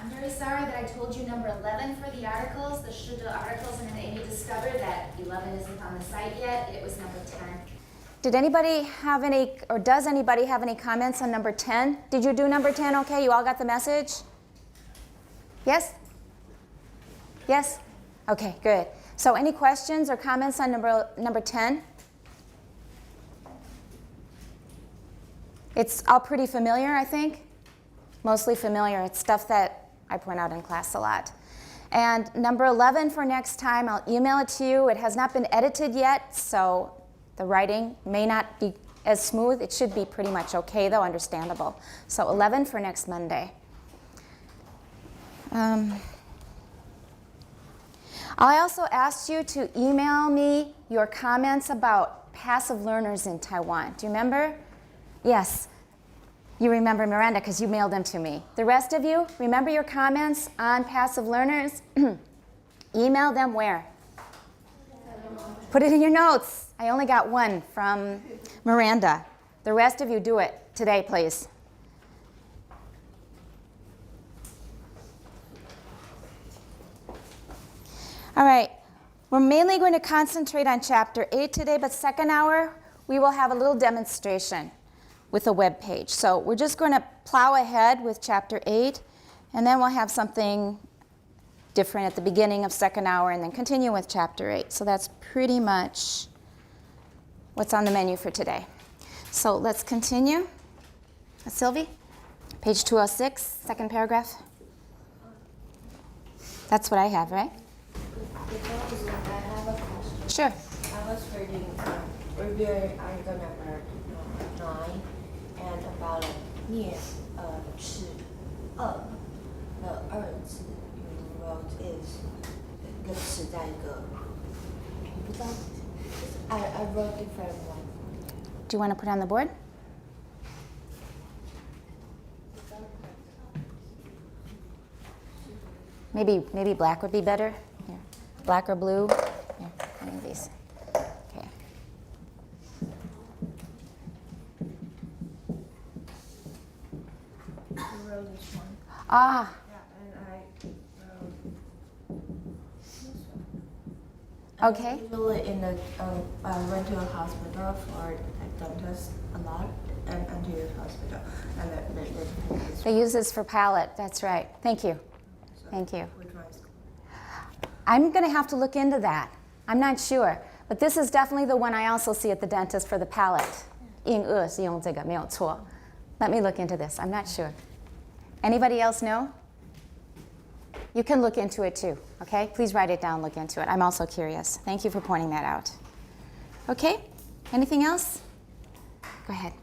I'm very sorry that I told you number 11 for the articles, the Shuddha articles, and then Amy discovered that 11 isn't on the site yet. It was number 10. Did anybody have any, or does anybody have any comments on number 10? Did you do number 10 okay? You all got the message? Yes? Yes? Okay, good. So any questions or comments on number 10? It's all pretty familiar, I think. Mostly familiar. It's stuff that I point out in class a lot. And number 11 for next time, I'll email it to you. It has not been edited yet, so the writing may not be as smooth. It should be pretty much okay, though, understandable. So 11 for next Monday. I also asked you to email me your comments about passive learners in Taiwan. Do you remember? Yes. You remember Miranda because you mailed them to me. The rest of you, remember your comments on passive learners? Email them where? Put it in your notes. I only got one from Miranda. The rest of you do it today, please. All right. We're mainly going to concentrate on Chapter 8 today, but second hour, we will have a little demonstration with a web page. So we're just going to plow ahead with Chapter 8, and then we'll have something different at the beginning of second hour, and then continue with Chapter 8. So that's pretty much what's on the menu for today. So let's continue. Sylvie, page 206, second paragraph. That's what I have, right? I have a question. Sure. I was reading reviewing article number 9 and about 念齿the 二字 you wrote is 一个齿在一个我不知道 I wrote different one. Do you want to put it on the board? Maybe black would be better. Here. Black or blue? Here, any of these. Okay. I wrote this one. Ah. Yeah, and I wrote this one. Okay. Usually in the I went to a hospital for a dentist a lot and to the hospital and they use this for palate. That's right. Thank you. So Thank you. which one is I'm going to have to look into that. I'm not sure. But this is definitely the one I also see at the dentist for the palate. 硬腭是用这个，没有错. Let me look into this. I'm not sure. Anybody else know? You can look into it too, okay? Please write it down, look into it. I'm also curious. Thank you for pointing that out. Okay? Anything else? Go ahead.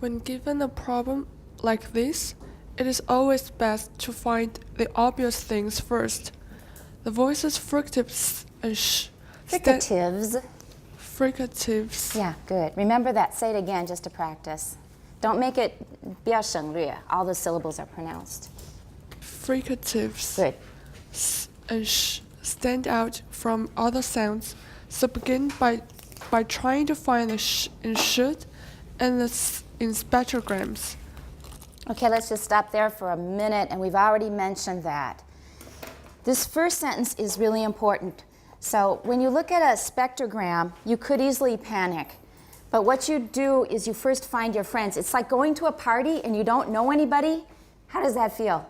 When given a problem like this, it is always best to find the obvious things first. The voices fricatives and Fricatives. Fricatives. Yeah, good. Remember that. Say it again just to practice. Don't make it 不要省略. All the syllables are pronounced. Fricatives. Good. And stand out from other sounds. So begin by trying to find the sh in should and the s in spectrograms. Okay, let's just stop there for a minute, and we've already mentioned that. This first sentence is really important. So when you look at a spectrogram, you could easily panic. But what you do is you first find your friends. It's like going to a party and you don't know anybody. How does that feel?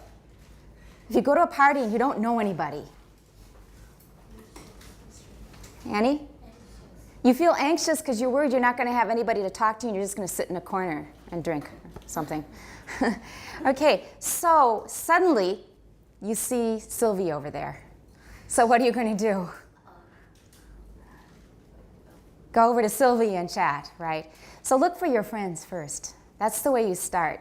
If you go to a party and you don't know anybody. Annie? You feel anxious because you're worried you're not going to have anybody to talk to and you're just going to sit in a corner and drink something. Okay, so suddenly you see Sylvie over there. So what are you going to do? Go over to Sylvie and chat, right? So look for your friends first. That's the way you start.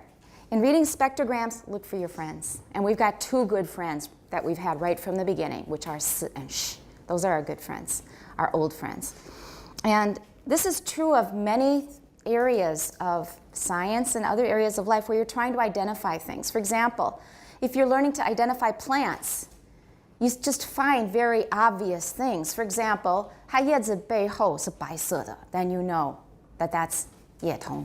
In reading spectrograms, look for your friends. And we've got two good friends that we've had right from the beginning, which are S and Sh. Those are our good friends, our old friends. And this is true of many areas of science and other areas of life where you're trying to identify things. For example, if you're learning to identify plants, you just find very obvious things. For example, 它叶子背后是白色的, then you know that that's 叶桐.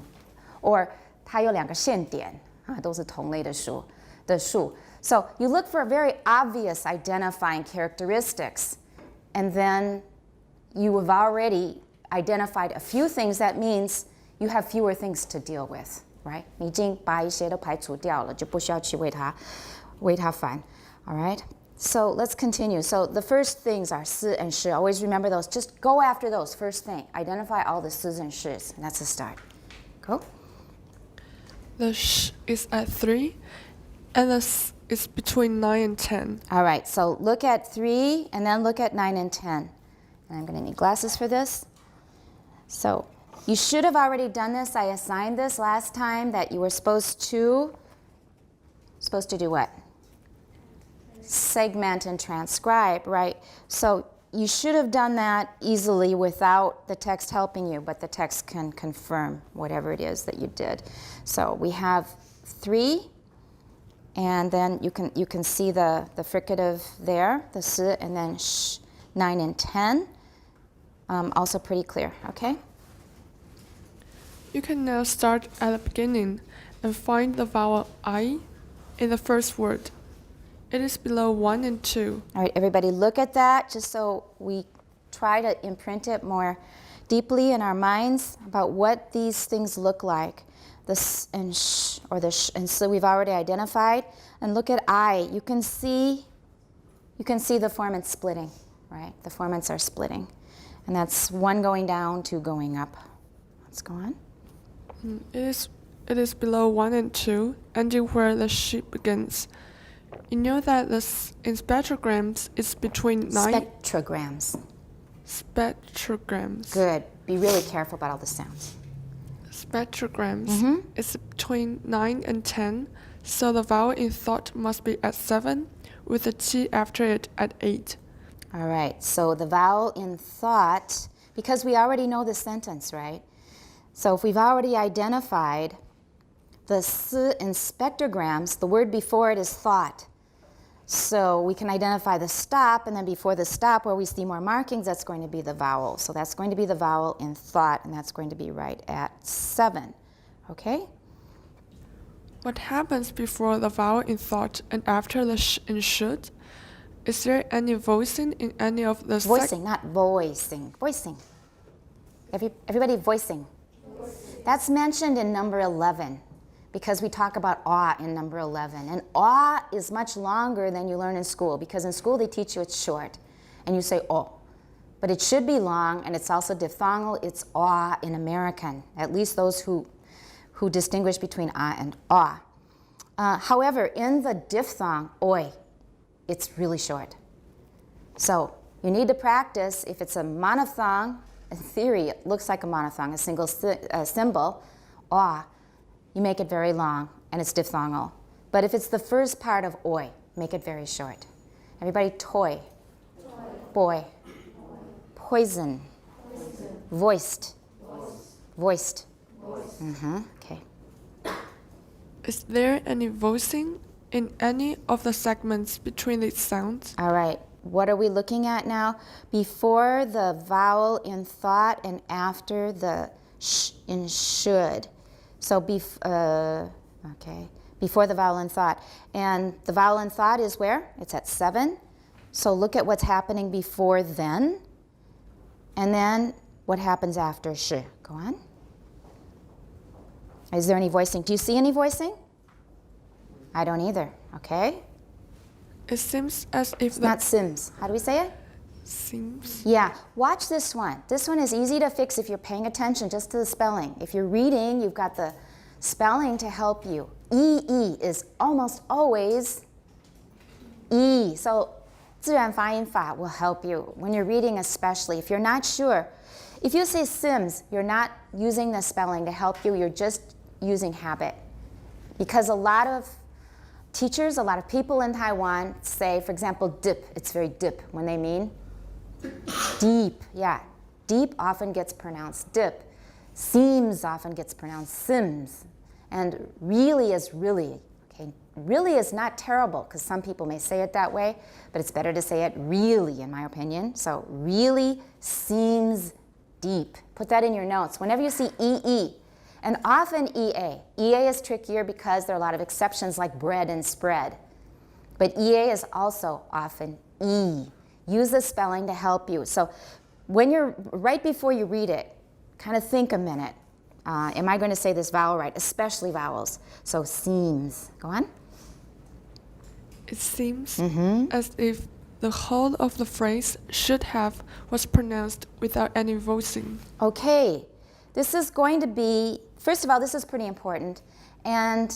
Or 它有两个线点, 都是同类的树.的树. So you look for very obvious identifying characteristics, and then you have already identified a few things. That means you have fewer things to deal with, right? 你已经把一些都排除掉了，就不需要去为它烦. All right? So let's continue. So the first things are 是 and 是. Always remember those. Just go after those first thing. Identify all the 是 and 是's. And that's a start. Go. The sh is at 3, and the s is between 9 and 10. All right. So look at 3 and then look at 9 and 10. And I'm going to need glasses for this. So you should have already done this. I assigned this last time that you were supposed to do what? Segment and transcribe, right? So you should have done that easily without the text helping you, but the text can confirm whatever it is that you did. So we have 3, and then you can see the fricative there, the 是, and then sh, 9 and 10. Also pretty clear, okay? You can now start at the beginning and find the vowel I in the first word. It is below 1 and 2. All right, everybody look at that just so we try to imprint it more deeply in our minds about what these things look like. The s and sh, or the sh and so we've already identified. And look at I. You can see the formants splitting, right? The formants are splitting. And that's 1 going down, 2 going up. Let's go on. It is below 1 and 2, ending where the sh begins. You know that the s in spectrograms is between 9... Spectrograms. Spectrograms. Good. Be really careful about all the sounds. Spectrograms is between 9 and 10, so the vowel in thought must be at 7, with the t after it at 8. All right, so the vowel in thought, because we already know the sentence, right? So if we've already identified the s in spectrograms, the word before it is thought. So we can identify the stop, and then before the stop where we see more markings, that's going to be the vowel. So that's going to be the vowel in thought, and that's going to be right at 7. Okay? What happens before the vowel in thought and after the sh in should? Is there any voicing in any of the... Voicing, not voicing. Voicing. Everybody voicing. That's mentioned in number 11. Because we talk about awe in number 11. And awe is much longer than you learn in school, because in school they teach you it's short, and you say oh. But it should be long, and it's also diphthongal. It's awe in American, at least those who distinguish between and awe. However, in the diphthong, oi, it's really short. So you need to practice. If it's a monophthong, in theory it looks like a monophthong, a single symbol, awe. You make it very long, and it's diphthongal. But if it's the first part of oi, make it very short. Everybody, toy, boy, poison, voiced, voiced. Okay. Is there any voicing in any of the segments between these sounds? All right. What are we looking at now? Before the vowel in thought and after the sh in should. So before the vowel in thought. And the vowel in thought is where? It's at 7. So look at what's happening before then. And then what happens after sh. Go on. Is there any voicing? Do you see any voicing? I don't either. Okay. It seems as if It's not sims. How do we say it? Seems. Yeah, watch this one. This one is easy to fix if you're paying attention just to the spelling. If you're reading, you've got the spelling to help you. E is almost always E. So 自然发音法 will help you when you're reading, especially. If you're not sure, if you say sims, you're not using the spelling to help you, you're just using habit. Because a lot of teachers, a lot of people in Taiwan say, for example, dip. It's very dip when they mean deep. Yeah, deep often gets pronounced dip. Seems often gets pronounced sims. And really is really. Okay, really is not terrible, because some people may say it that way, but it's better to say it really, in my opinion. So really seems deep. Put that in your notes. Whenever you see EE, and often EA. EA is trickier because there are a lot of exceptions like bread and spread. But EA is also often E. Use the spelling to help you. So when you're, right before you read it, kind of think a minute. Am I going to say this vowel right? Especially vowels. So seems. Go on. It seems as if the whole of the phrase should have was pronounced without any voicing. Okay. This is going to be, first of all, this is pretty important. And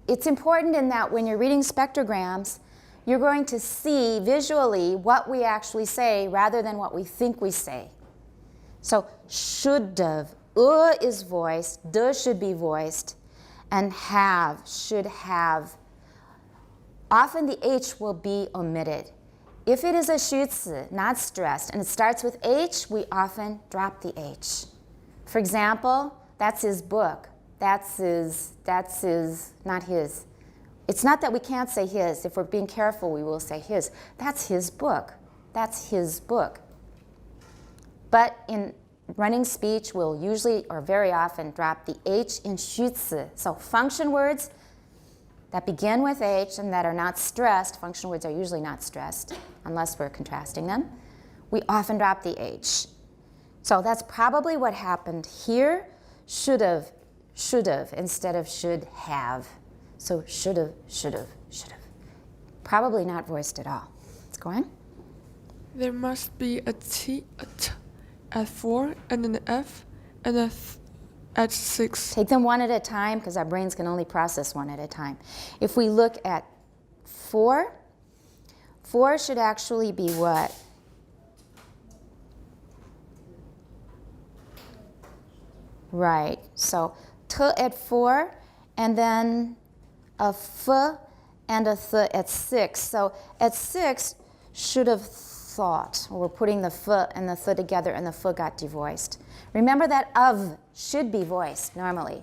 it's important in that when you're reading spectrograms, you're going to see visually what we actually say rather than what we think we say. So should've, is voiced, de should be voiced, and have, should have. Often the H will be omitted. If it is a 虚词, not stressed, and it starts with H, we often drop the H. For example, that's his book. That's his, not his. It's not that we can't say his. If we're being careful, we will say his. That's his book. That's his book. But in running speech, we'll usually or very often drop the H in 虚词. So function words that begin with H and that are not stressed, function words are usually not stressed unless we're contrasting them, we often drop the H. So that's probably what happened here. Should've instead of should have. So should've. Probably not voiced at all. Let's go on. There must be a T, a T at 4, and an F, and a th at 6. Take them one at a time because our brains can only process one at a time. If we look at 4, 4 should actually be what? Right, so T at 4, and then a F and a Th at 6. So at 6, should have thought. We're putting the F and the Th together and the F got devoiced. Remember that of should be voiced normally.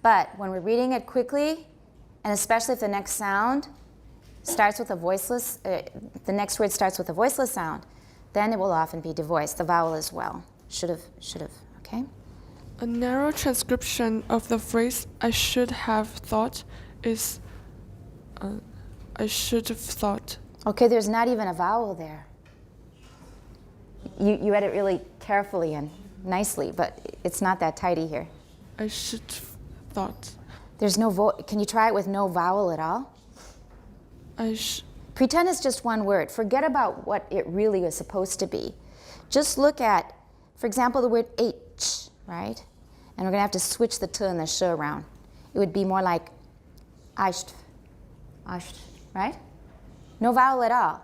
But when we're reading it quickly, and especially if the next sound starts with a voiceless, the next word starts with a voiceless sound, then it will often be devoiced, the vowel as well. Should have, okay? A narrow transcription of the phrase I should have thought is I should have thought. Okay, there's not even a vowel there. You read it really carefully and nicely, but it's not that tidy here. I should have thought. There's no can you try it with no vowel at all? Pretend it's just one word. Forget about what it really was supposed to be. Just look at, for example, the word H, right? And we're going to have to switch the T and the sh around. It would be more like asht, right? No vowel at all.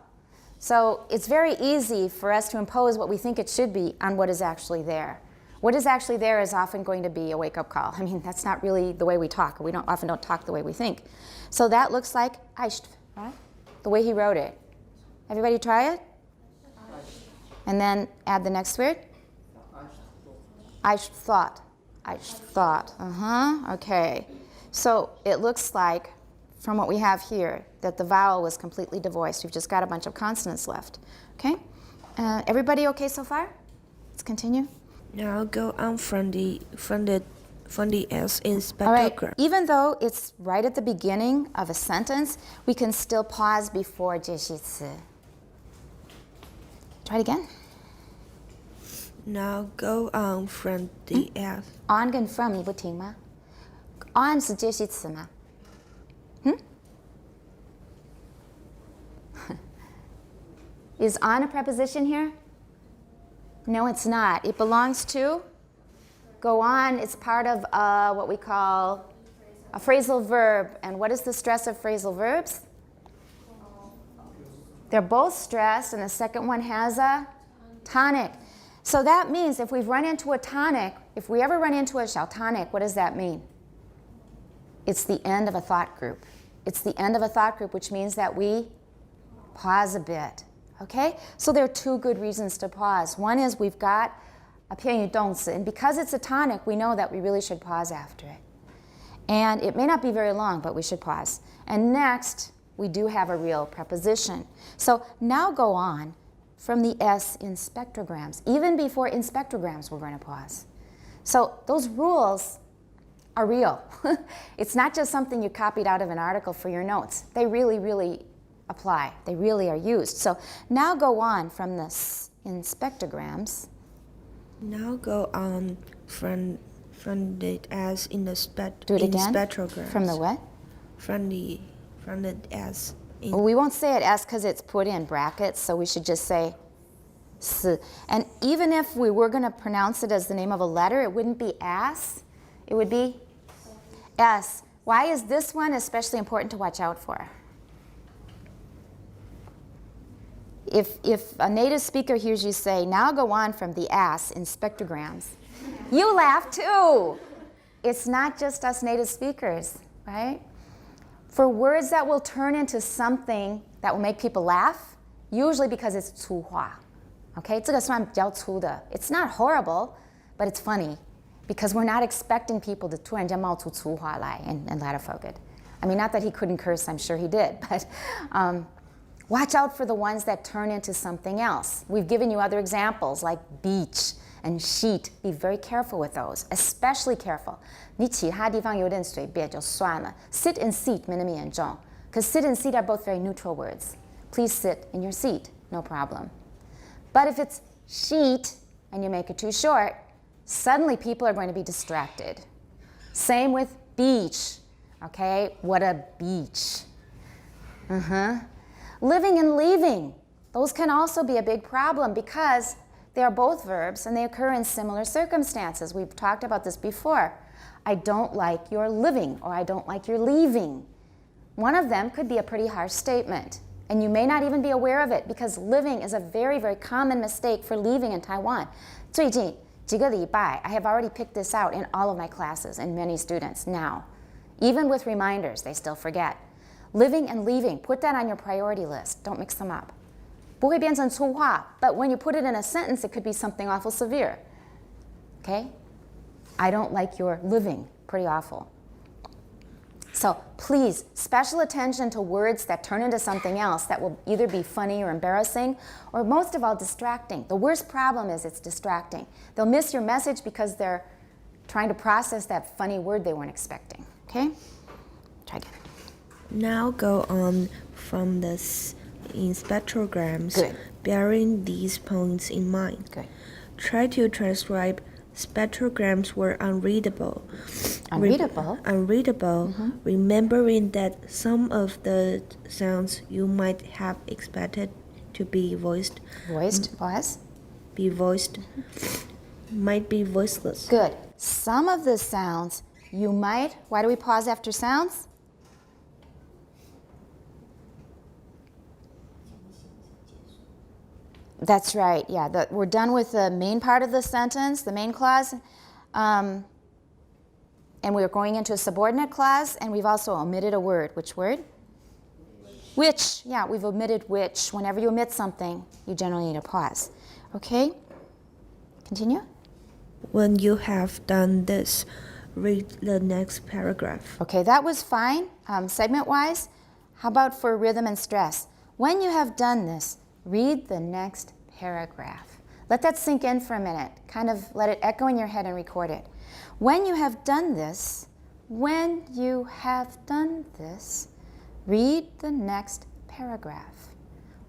So it's very easy for us to impose what we think it should be on what is actually there. What is actually there is often going to be a wake-up call. I mean, that's not really the way we talk. We often don't talk the way we think. So that looks like asht, right? The way he wrote it. Everybody try it? And then add the next word. Asht thought. Okay. So it looks like, from what we have here, that the vowel was completely devoiced. We've just got a bunch of consonants left. Okay? Everybody okay so far? Let's continue. Now go on from the S in spectrogram. All right. Even though it's right at the beginning of a sentence, we can still pause before 介系词. Try it again. Now go on from the S. On 跟 from 你不停吗？ On 是介系词吗？ Is on a preposition here? No, it's not. It belongs to go on. It's part of what we call a phrasal verb. And what is the stress of phrasal verbs? They're both stressed, and the second one has a tonic. So that means if we've run into a tonic, if we ever run into a 小 tonic, what does that mean? It's the end of a thought group. It's the end of a thought group, which means that we pause a bit. Okay? So there are two good reasons to pause. One is we've got a 片语动词, and because it's a tonic, we know that we really should pause after it. And it may not be very long, but we should pause. And next, we do have a real preposition. So now go on from the S in spectrograms. Even before in spectrograms, we're going to pause. So those rules are real. It's not just something you copied out of an article for your notes. They really, really apply. They really are used. So now go on from this in spectrograms. Now go on from the S in the Do it again. spectrograms. From the what? From the S. Well, we won't say it S because it's put in brackets, so we should just say S. And even if we were going to pronounce it as the name of a letter, it wouldn't be ass. It would be S. Why is this one especially important to watch out for? If a native speaker hears you say, now go on from the ass in spectrograms, you laugh too. It's not just us native speakers, right? For words that will turn into something that will make people laugh, usually because it's 粗话, okay? 这个算比较粗的. It's not horrible, but it's funny because we're not expecting people to 突然间冒出粗话来 and laugh at it. I mean, not that he couldn't curse, I'm sure he did, but watch out for the ones that turn into something else. We've given you other examples like beach and sheet. Be very careful with those, especially careful. 你其他地方有点随便就算了. Sit and seat 没那么严重, because sit and seat are both very neutral words. Please sit in your seat, no problem. But if it's sheet and you make it too short, suddenly people are going to be distracted. Same with beach, okay? What a beach. Living and leaving, those can also be a big problem because they are both verbs and they occur in similar circumstances. We've talked about this before. I don't like your living or I don't like your leaving. One of them could be a pretty harsh statement and you may not even be aware of it because living is a very, very common mistake for leaving in Taiwan. 最近几个礼拜, I have already picked this out in all of my classes and many students now. Even with reminders, they still forget. Living and leaving, put that on your priority list. Don't mix them up. 不会变成粗话, but when you put it in a sentence, it could be something awful severe. Okay? I don't like your living. Pretty awful. So please, special attention to words that turn into something else that will either be funny or embarrassing, or most of all, distracting. The worst problem is it's distracting. They'll miss your message because they're trying to process that funny word they weren't expecting. Okay? Try again. Now go on from this in spectrograms, Good. bearing these points in mind. Good. Try to transcribe spectrograms were unreadable. Unreadable? Unreadable, remembering that some of the sounds you might have expected to be voiced. Voiced was? Be voiced. Might be voiceless. Good. Some of the sounds you might, why do we pause after sounds? That's right, yeah. We're done with the main part of the sentence, the main clause, and we're going into a subordinate clause, and we've also omitted a word. Which word? Which, yeah, we've omitted which. Whenever you omit something, you generally need a pause. Okay? Continue. When you have done this, read the next paragraph. Okay, that was fine, segment-wise. How about for rhythm and stress? When you have done this, read the next paragraph. Let that sink in for a minute. Kind of let it echo in your head and record it. When you have done this, read the next paragraph.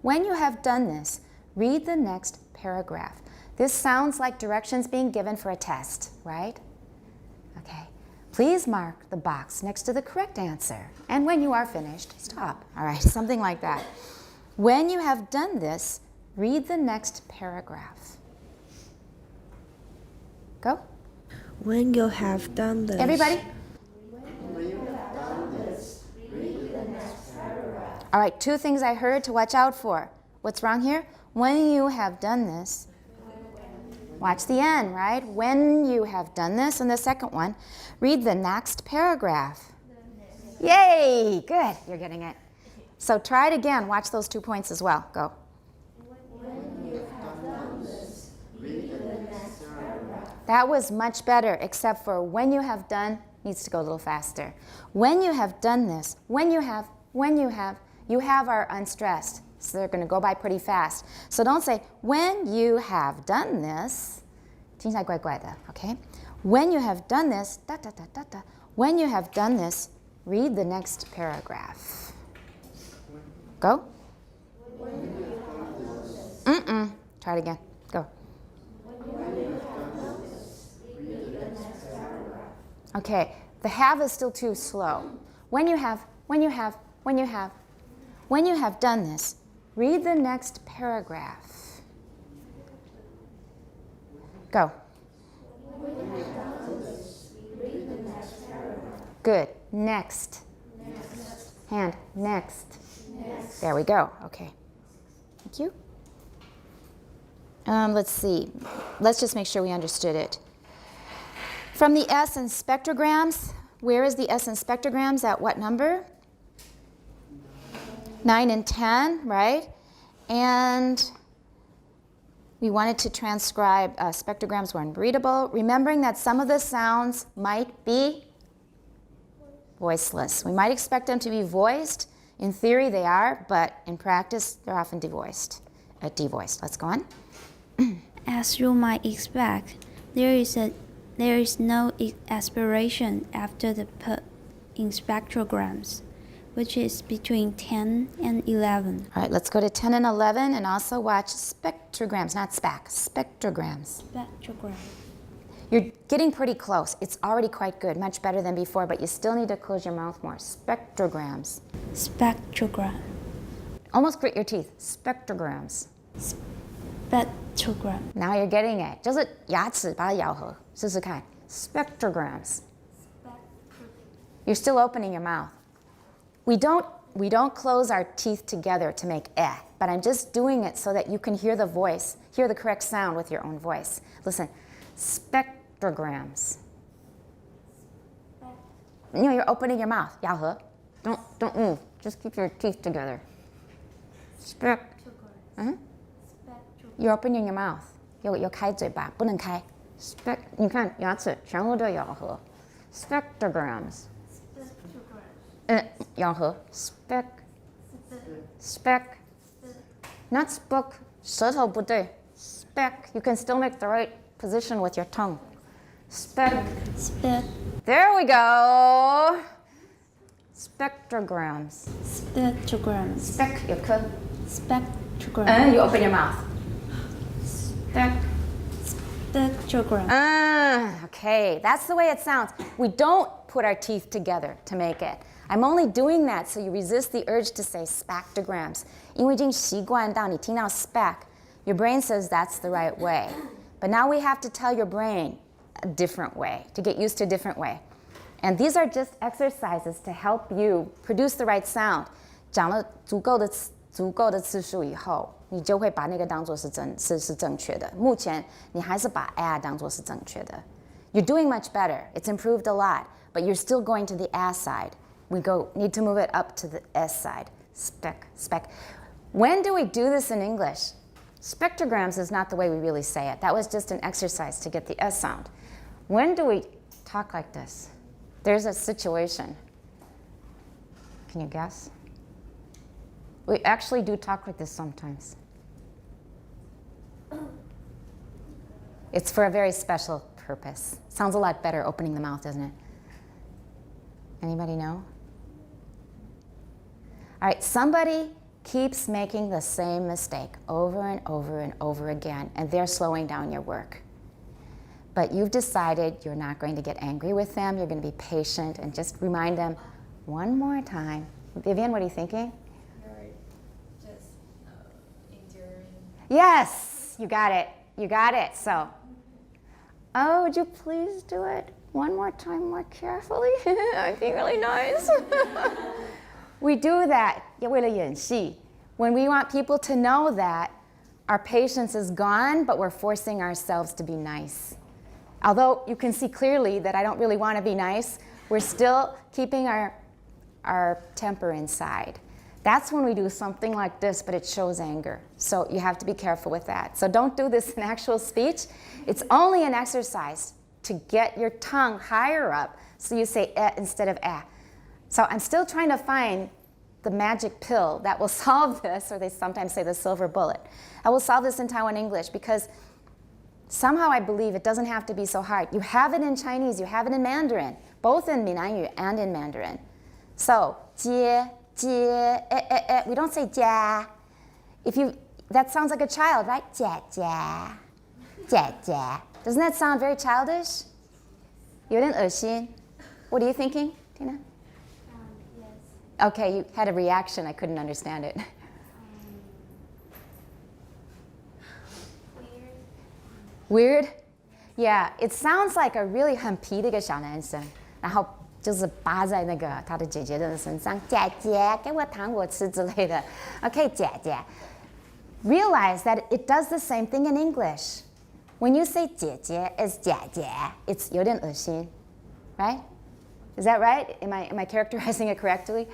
When you have done this, read the next paragraph. This sounds like directions being given for a test, right? Okay. Please mark the box next to the correct answer. And when you are finished, stop. All right, something like that. When you have done this, read the next paragraph. Go. When you have done this. Everybody. All right, two things I heard to watch out for. What's wrong here? When you have done this. Watch the end, right? When you have done this, and the second one, read the next paragraph. Yay, good, you're getting it. So try it again. Watch those 2 points as well. Go. When you have done this, read the next paragraph. That was much better, except for when you have done needs to go a little faster. When you have done this, when you have are unstressed. So they're going to go by pretty fast. So don't say, when you have done this. 听起来怪怪的, okay? When you have done this, when you have done this, read the next paragraph. Go. Try it again. Go. Okay, the have is still too slow. When you have done this, read the next paragraph. Go. Good. Next. Hand. Next. There we go. Okay. Thank you. Let's see. Let's just make sure we understood it. From the S in spectrograms, where is the S in spectrograms? At what number? 9 and 10, right? And we wanted to transcribe spectrograms were unreadable, remembering that some of the sounds might be voiceless. We might expect them to be voiced. In theory, they are, but in practice, they're often devoiced. Let's go on. As you might expect, there is no aspiration after the P in spectrograms, which is between 10 and 11. All right, let's go to 10 and 11 and also watch spectrograms, not SPAC, spectrograms. Spectrogram. You're getting pretty close. It's already quite good, much better than before, but you still need to close your mouth more. Spectrograms. Spectrogram. Almost grit your teeth. Spectrograms. Spectrogram. Now you're getting it. 就是牙齿把它咬合，试试看。Spectrograms. You're still opening your mouth. We don't close our teeth together to make eh, but I'm just doing it so that you can hear the voice, hear the correct sound with your own voice. Listen, spectrograms. You know, you're opening your mouth. 咬合. Don't move. Just keep your teeth together. You're opening your mouth. 有开嘴巴，不能开。你看牙齿全部都咬合。Spectrograms. 咬合 spec not spook 舌头不对 spec you can still make the right position with your tongue spec there we go spectrograms spec 有颗 Spectrogram. you open your mouth Spectrogram. Okay, that's the way it sounds. We don't put our teeth together to make it. I'm only doing that so you resist the urge to say spectrograms. 因为已经习惯到你听到 spec, your brain says that's the right way. But now we have to tell your brain a different way, to get used to a different way. And these are just exercises to help you produce the right sound. 讲了足够的次数以后，你就会把那个当作是正确的。目前你还是把 a 当作是正确的。You're doing much better. It's improved a lot, but you're still going to the a side. We need to move it up to the s side. Spec. When do we do this in English? Spectrograms is not the way we really say it. That was just an exercise to get the s sound. When do we talk like this? There's a situation. Can you guess? We actually do talk like this sometimes. It's for a very special purpose. Sounds a lot better opening the mouth, doesn't it? Anybody know? All right, somebody keeps making the same mistake over and over and over again, and they're slowing down your work. But you've decided you're not going to get angry with them, you're going to be patient, and just remind them one more time. Vivian, what are you thinking? Just enduring. Yes, you got it. You got it. So, oh, would you please do it one more time more carefully? I'd be really nice. We do that 为了演戏 when we want people to know that our patience is gone, but we're forcing ourselves to be nice. Although you can see clearly that I don't really want to be nice, we're still keeping our temper inside. That's when we do something like this, but it shows anger. So you have to be careful with that. So don't do this in actual speech. It's only an exercise to get your tongue higher up so you say eh instead of ah. So I'm still trying to find the magic pill that will solve this, or they sometimes say the silver bullet. I will solve this in Taiwan English because Somehow I believe it doesn't have to be so hard. You have it in Chinese, you have it in Mandarin, both in Minanyu and in Mandarin. So, 接, 接, we don't say 家. That sounds like a child, right? 姐姐, 姐姐. Doesn't that sound very childish? 有点恶心. What are you thinking, Tina? Yes. Okay, you had a reaction. I couldn't understand it. Weird. Weird? Yeah, it sounds like a really 很皮的一个小男生，然后就是扒在那个他的姐姐的身上，姐姐给我糖果吃之类的。Okay, 姐姐。Realize that it does the same thing in English. When you say 姐姐 as 姐姐, it's 有点恶心, right? Is that right? Am I characterizing it correctly?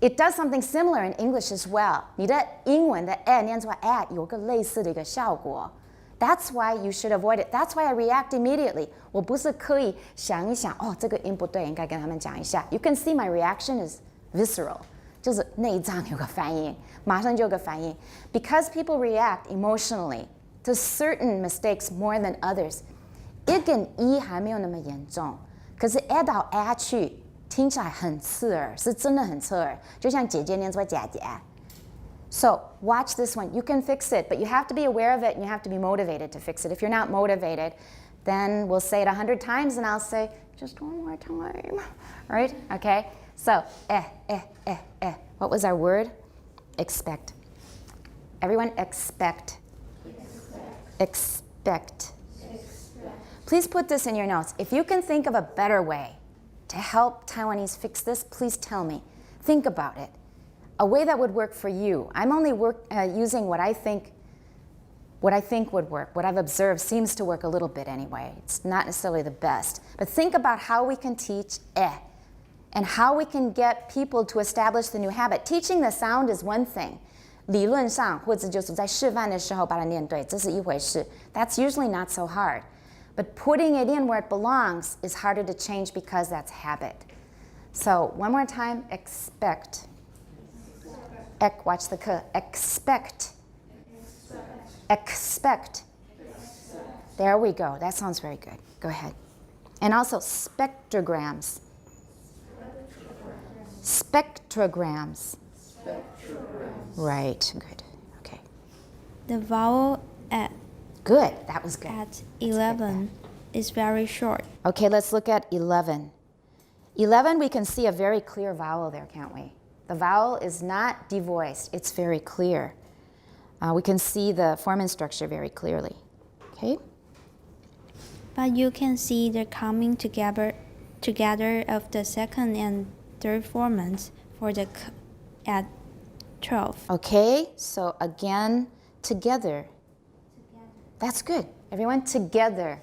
It does something similar in English as well. 你的英文的 念出来有个类似的一个效果。That's why you should avoid it. That's why I react immediately. 我不是刻意想一想，这个音不对，应该跟他们讲一下。You can see my reaction is visceral. 就是内脏有个反应，马上就有个反应。Because people react emotionally to certain mistakes more than others. 一跟一还没有那么严重，可是 add 到 add 去，听起来很刺耳，是真的很刺耳。就像姐姐念出来姐姐。So watch this one. You can fix it, but you have to be aware of it and you have to be motivated to fix it. If you're not motivated, then we'll say it 100 times and I'll say, just one more time. Right? Okay? So, What was our word? Expect. Everyone expect. Expect. Please put this in your notes. If you can think of a better way to help Taiwanese fix this, please tell me. Think about it. A way that would work for you. I'm only using what I think would work. What I've observed seems to work a little bit anyway. It's not necessarily the best. But think about how we can teach and how we can get people to establish the new habit. Teaching the sound is one thing. 理论上或者就是在示范的时候把它念对，这是一回事. That's usually not so hard. But putting it in where it belongs is harder to change because that's habit. So one more time, expect. Watch the k. Expect. Expect. There we go. That sounds very good. Go ahead. And also spectrograms. Spectrograms. Right. Good. Okay. The vowel at Good. That was good. at 11 is very short. Okay, let's look at 11. 11, we can see a very clear vowel there, can't we? The vowel is not devoiced. It's very clear. We can see the form and structure very clearly. Okay? But you can see the coming together of the second and third formants for the k at 12. Okay, so again, together. That's good. Everyone, together.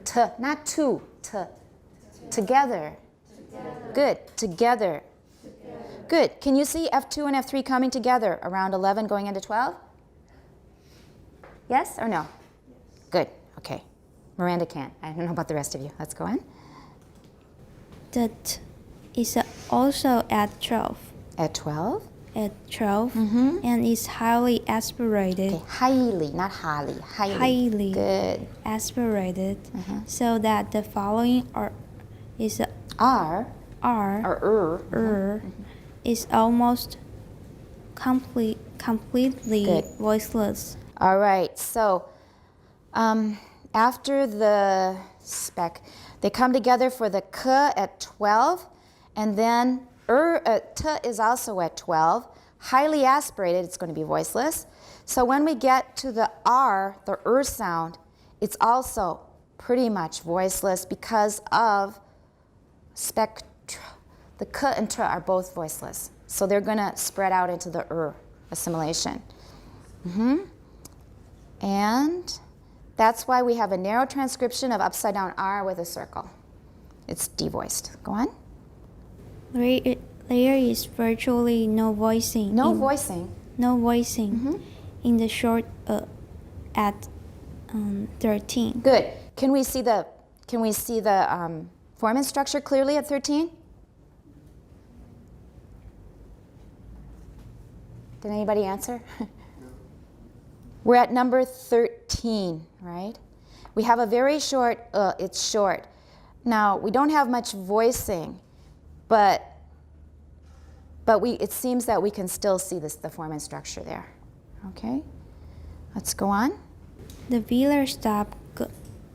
Together. Not two. Together. Good. Together. Good. Can you see F2 and F3 coming together around 11 going into 12? Yes or no? Good. Okay. Miranda can't. I don't know about the rest of you. Let's go on. The t is also at 12. At 12? At 12 and is highly aspirated. Okay. Highly, not highly. Highly Good. aspirated so that the following is R. R Or is almost completely Good. voiceless. All right, so after the spec, they come together for the k at 12, and then t is also at 12. Highly aspirated, it's going to be voiceless. So when we get to the r, the sound, it's also pretty much voiceless because of spectra. The k and t are both voiceless. So they're going to spread out into the assimilation. And that's why we have a narrow transcription of upside down R with a circle. It's devoiced. Go on. There is virtually no voicing. No voicing. No voicing in the short at 13. Good. Can we see the form and structure clearly at 13? Did anybody answer? We're at number 13. 14, right? We have a very short, it's short. Now, we don't have much voicing, but it seems that we can still see the form and structure there. Okay, let's go on. The velar stop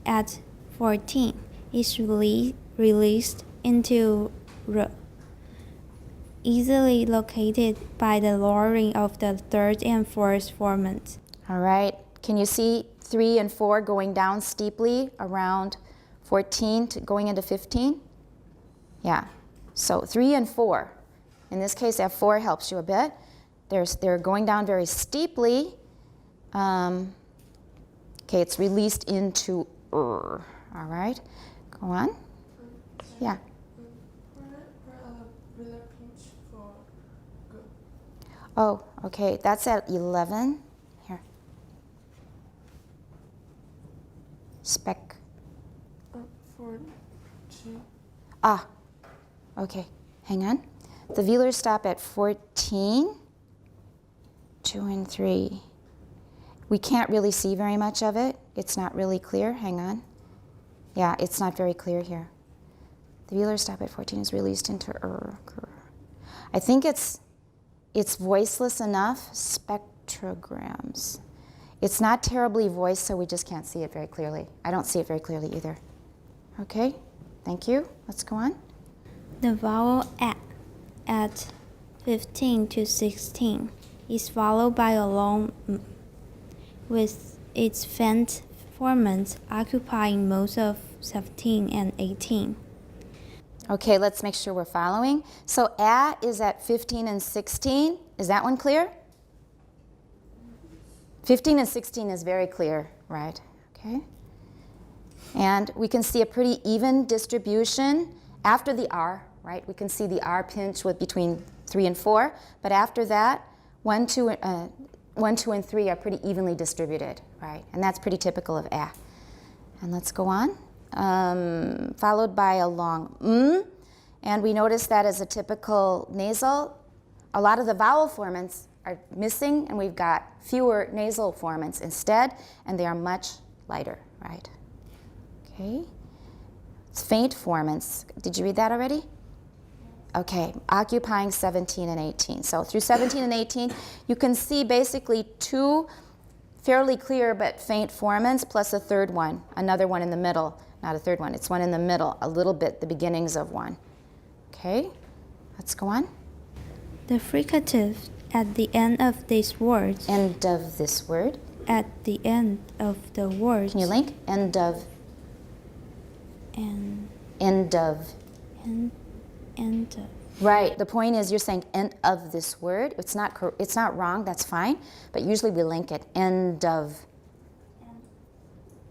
at 14 is released into r, easily located by the lowering of the third and fourth formants. All right, can you see 3 and 4 going down steeply around 14 to going into 15? Yeah, so 3 and 4. In this case, F4 helps you a bit. They're going down very steeply. Okay, it's released into All right, go on. Yeah. Oh, okay, that's at 11. Here. Spec. For G. Ah, okay, hang on. The velars stop at 14, 2 and 3. We can't really see very much of it. It's not really clear. Hang on. Yeah, it's not very clear here. The velar stop at 14 is released into I think it's voiceless enough. Spectrograms. It's not terribly voiced, so we just can't see it very clearly. I don't see it very clearly either. Okay, thank you. Let's go on. The vowel A at 15 to 16 is followed by a long M, with its faint formants occupying most of 17 and 18. Okay, let's make sure we're following. So A is at 15 and 16. Is that one clear? 15 and 16 is very clear, right? Okay. And we can see a pretty even distribution after the R, right? We can see the R pinch with between 3 and 4, but after that, 1, 2, and 3 are pretty evenly distributed, right? And that's pretty typical of A. And let's go on. Followed by a long and we notice that as a typical nasal, a lot of the vowel formants are missing, and we've got fewer nasal formants instead, and they are much lighter, right? Okay. It's faint formants. Did you read that already? Okay, occupying 17 and 18. So through 17 and 18, you can see basically 2 fairly clear but faint formants plus a third one, another one in the middle. Not a third one, it's one in the middle, a little bit, the beginnings of one. Okay, let's go on. The fricative at the end of these words. End of this word. At the end of the words. Can you link? End of. And. End of. End of. Right, the point is you're saying end of this word. It's not wrong, that's fine, but usually we link it. End of.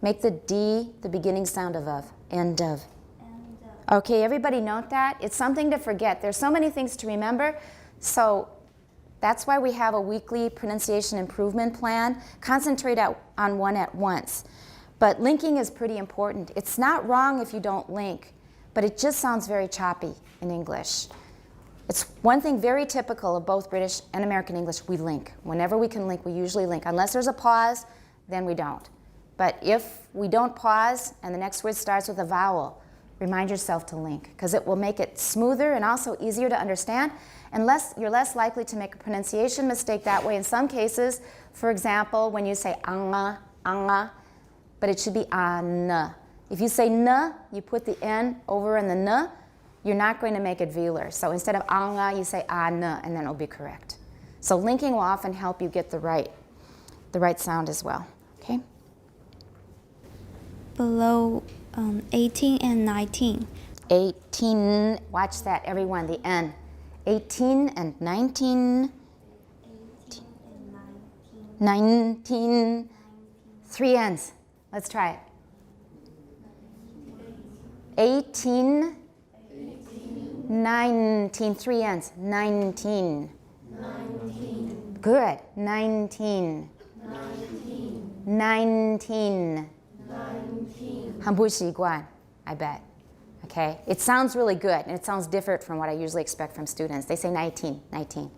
Make the D the beginning sound of. End of. Okay, everybody note that. It's something to forget. There's so many things to remember, so that's why we have a weekly pronunciation improvement plan. Concentrate on one at once. But linking is pretty important. It's not wrong if you don't link, but it just sounds very choppy in English. It's one thing very typical of both British and American English, we link. Whenever we can link, we usually link. Unless there's a pause, then we don't. But if we don't pause and the next word starts with a vowel, remind yourself to link, because it will make it smoother and also easier to understand. And you're less likely to make a pronunciation mistake that way in some cases. For example, when you say anga, anga, but it should be an. If you say n, you put the n over in the n, you're not going to make it velar. So instead of anga, you say an, and then it'll be correct. So linking will often help you get the right sound as well. Okay. Below 18 and 19. 18, watch that, everyone, the N. 18 and 19. 19. 3 N's. Let's try it. 18. 19. 3 N's. 19. Good. 19. 19. 很不习惯, I bet. Okay? It sounds really good, and it sounds different from what I usually expect from students. They say 19, 19,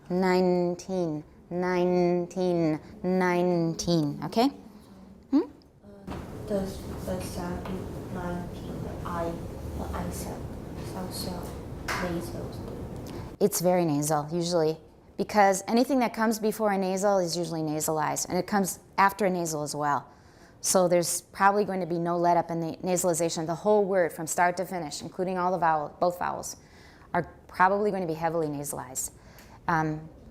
19, 19, 19. Okay? the sound in 19, the I sound sounds so nasal. It's very nasal, usually, because anything that comes before a nasal is usually nasalized, and it comes after a nasal as well. So there's probably going to be no let up in the nasalization. The whole word from start to finish, including all the vowels, both vowels, are probably going to be heavily nasalized.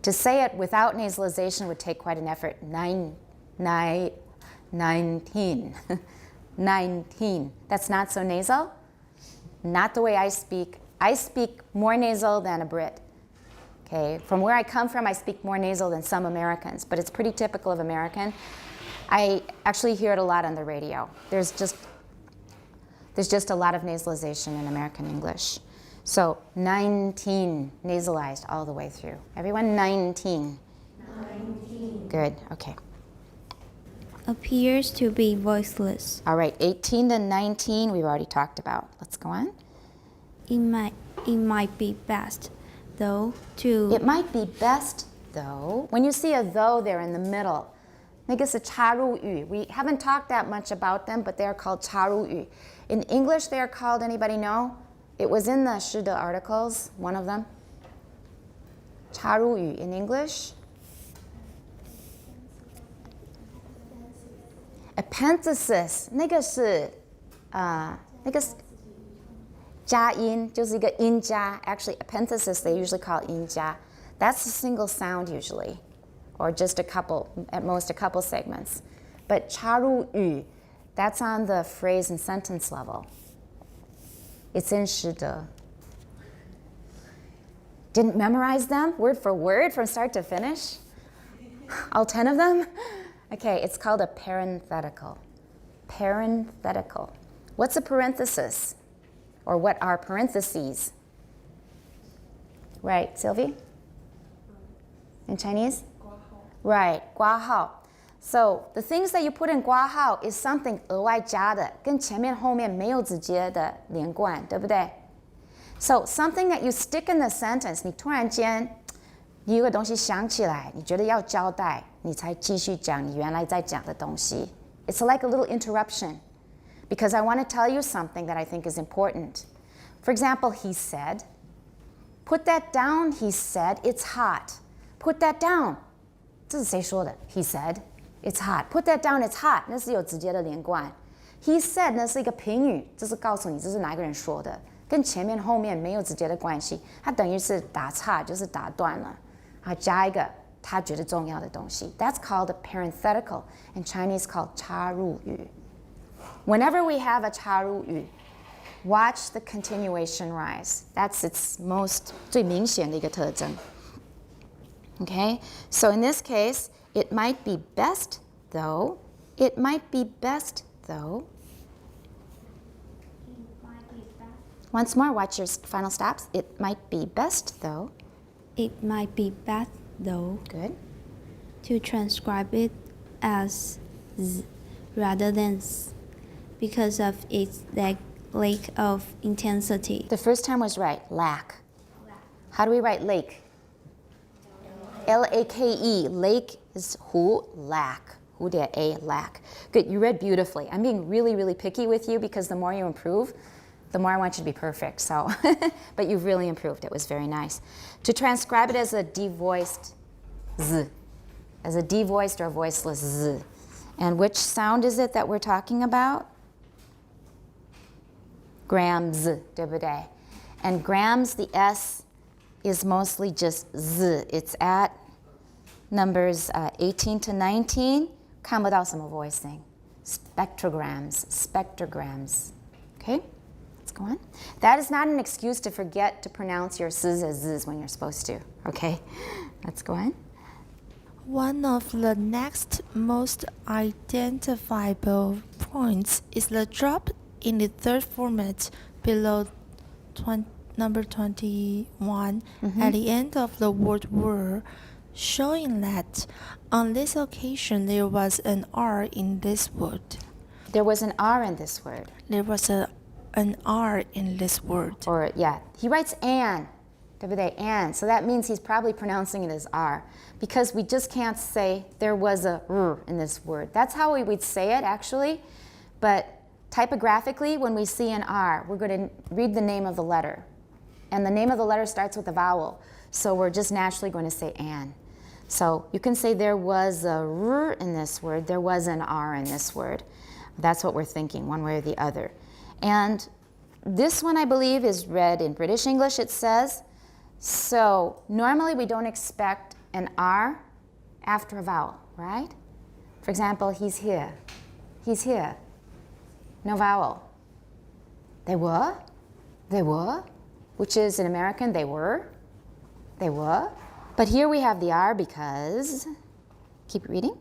To say it without nasalization would take quite an effort. 19. 19. That's not so nasal. Not the way I speak. I speak more nasal than a Brit. Okay, from where I come from, I speak more nasal than some Americans, but it's pretty typical of American. I actually hear it a lot on the radio. There's just a lot of nasalization in American English. So 19, nasalized all the way through. Everyone, 19. 19. Good, okay. Appears to be voiceless. All right, 18 to 19 we've already talked about. Let's go on. It might be best, though, to... It might be best, though. When you see a though there in the middle, 那个是插入语. We haven't talked that much about them, but they're called 插入语. In English, they're called, anybody know? It was in the 是的 articles, one of them. 插入语 in English. Epenthesis, 那个是加音，就是一个音加. Actually, epenthesis they usually call 音加. That's a single sound usually, or just a couple, at most a couple segments. But 插入语, that's on the phrase and sentence level. It's in 是的. Didn't memorize them word for word from start to finish? All 10 of them? Okay, it's called a parenthetical. Parenthetical. What's a parenthesis? Or what are parentheses? Right, Sylvie? In Chinese? 括号. Right, 括号. So the things that you put in 括号 is something 额外加的，跟前面后面没有直接的连贯，对不对？ So something that you stick in the sentence, 你突然间你有个东西想起来，你觉得要交代，你才继续讲你原来在讲的东西。It's like a little interruption because I want to tell you something that I think is important. For example, he said, put that down, he said, it's hot. Put that down. 这是谁说的？ He said, it's hot. Put that down, it's hot. 那是有直接的连贯。He said 那是一个评语，这是告诉你这是哪个人说的，跟前面后面没有直接的关系。它等于是打岔，就是打断了，啊，加一个他觉得重要的东西。That's called a parenthetical. In Chinese called 插入语。Whenever we have a 插入语, watch the continuation rise. That's its most 最明显的一个特征。Okay, so in this case, it might be best though. It might be best though. Once more, watch your final stops. It might be best though. It might be best, though, Good. to transcribe it as z rather than s because of its lack of intensity. The first time was right. Lack. How do we write lake? L-A-K-E. Lake is 湖, lack. 蝴蝶 A, lack. Good, you read beautifully. I'm being really, really picky with you because the more you improve, the more I want you to be perfect. So, but you've really improved. It was very nice. To transcribe it as a devoiced z, as a devoiced or voiceless z. And which sound is it that we're talking about? Grams, 对不对? And grams, the S is mostly just z. It's at numbers 18 to 19. 看不到什么 voicing. Spectrograms, spectrograms. Okay? Let's go on. That is not an excuse to forget to pronounce your s's as z's when you're supposed to. Okay? Let's go on. One of the next most identifiable points is the drop in the third format below number 21 at the end of the word were, showing that on this occasion there was an R in this word. There was an R in this word. There was an R in this word. Or, yeah, he writes an, 对不对? And. So that means he's probably pronouncing it as R. Because we just can't say there was a R in this word. That's how we would say it, actually. But typographically, when we see an R, we're going to read the name of the letter. And the name of the letter starts with a vowel. So we're just naturally going to say an. So you can say there was a R in this word, there was an R in this word. That's what we're thinking, one way or the other. And this one, I believe, is read in British English, it says. So normally we don't expect an R after a vowel, right? For example, he's here. He's here. No vowel. They were. They were. Which is in American, they were. They were. But here we have the R because, keep reading.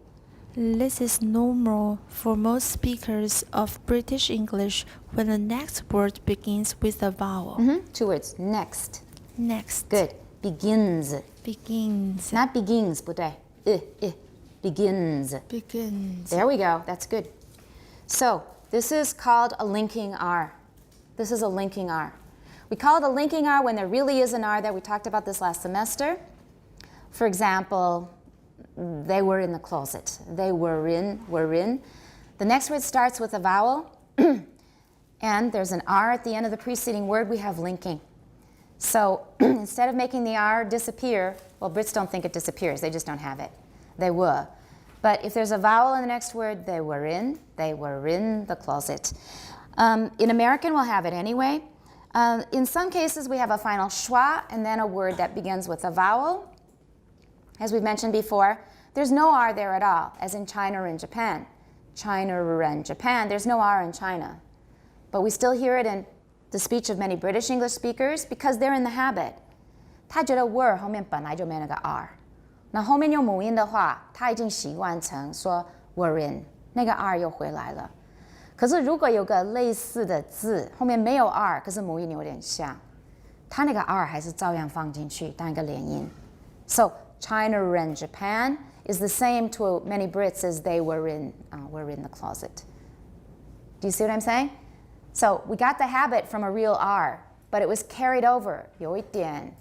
This is normal for most speakers of British English when the next word begins with a vowel. 2 words. Next. Next. Good. Begins. Begins. Not begins, 不对. Begins. Begins. There we go. That's good. So this is called a linking R. This is a linking R. We call it a linking R when there really is an R there. We talked about this last semester. For example, they were in the closet. They were in. The next word starts with a vowel, and there's an R at the end of the preceding word. We have linking. So instead of making the R disappear, well, Brits don't think it disappears. They just don't have it. They were. But if there's a vowel in the next word, they were in the closet. In American, we'll have it anyway. In some cases, we have a final schwa and then a word that begins with a vowel. As we've mentioned before, there's no R there at all, as in China or in Japan. China and Japan, there's no R in China. But we still hear it in the speech of many British English speakers because they're in the habit. 他觉得 were 后面本来就没那个 R。那后面用母音的话，他已经习惯成说 were in， 那个 R 又回来了。可是如果有个类似的字，后面没有 R， 可是母音有点像，它那个 R 还是照样放进去当一个连音。So China and Japan is the same to many Brits as they were in the closet. Do you see what I'm saying? So we got the habit from a real R, but it was carried over, 有一点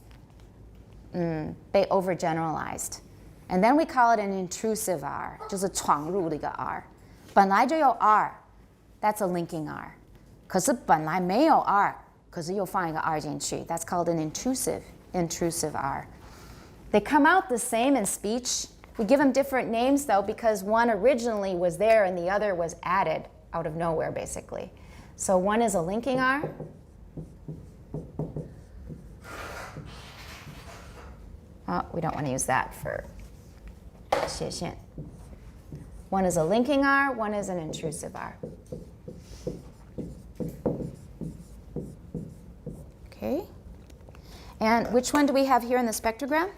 被 overgeneralized. And then we call it an intrusive R, 就是闯入的一个 R. 本来就有 R, that's a linking R. 可是本来没有 R, 可是又放一个 R 进去. That's called an intrusive R. They come out the same in speech. We give them different names though because one originally was there and the other was added out of nowhere basically. So one is a linking R. Oh, we don't want to use that for 斜线. One is a linking R, one is an intrusive R. Okay. And which one do we have here in the spectrogram?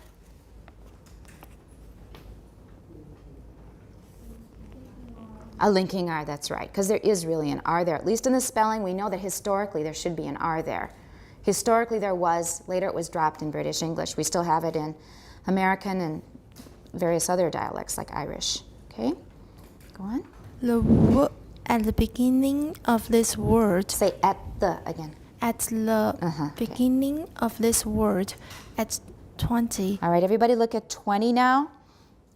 A linking R, that's right, because there is really an R there. At least in the spelling, we know that historically there should be an R there. Historically there was, later it was dropped in British English. We still have it in American and various other dialects like Irish. Okay, go on. The w at the beginning of this word. Say at the again. At the beginning of this word, at 20. All right, everybody look at 20 now.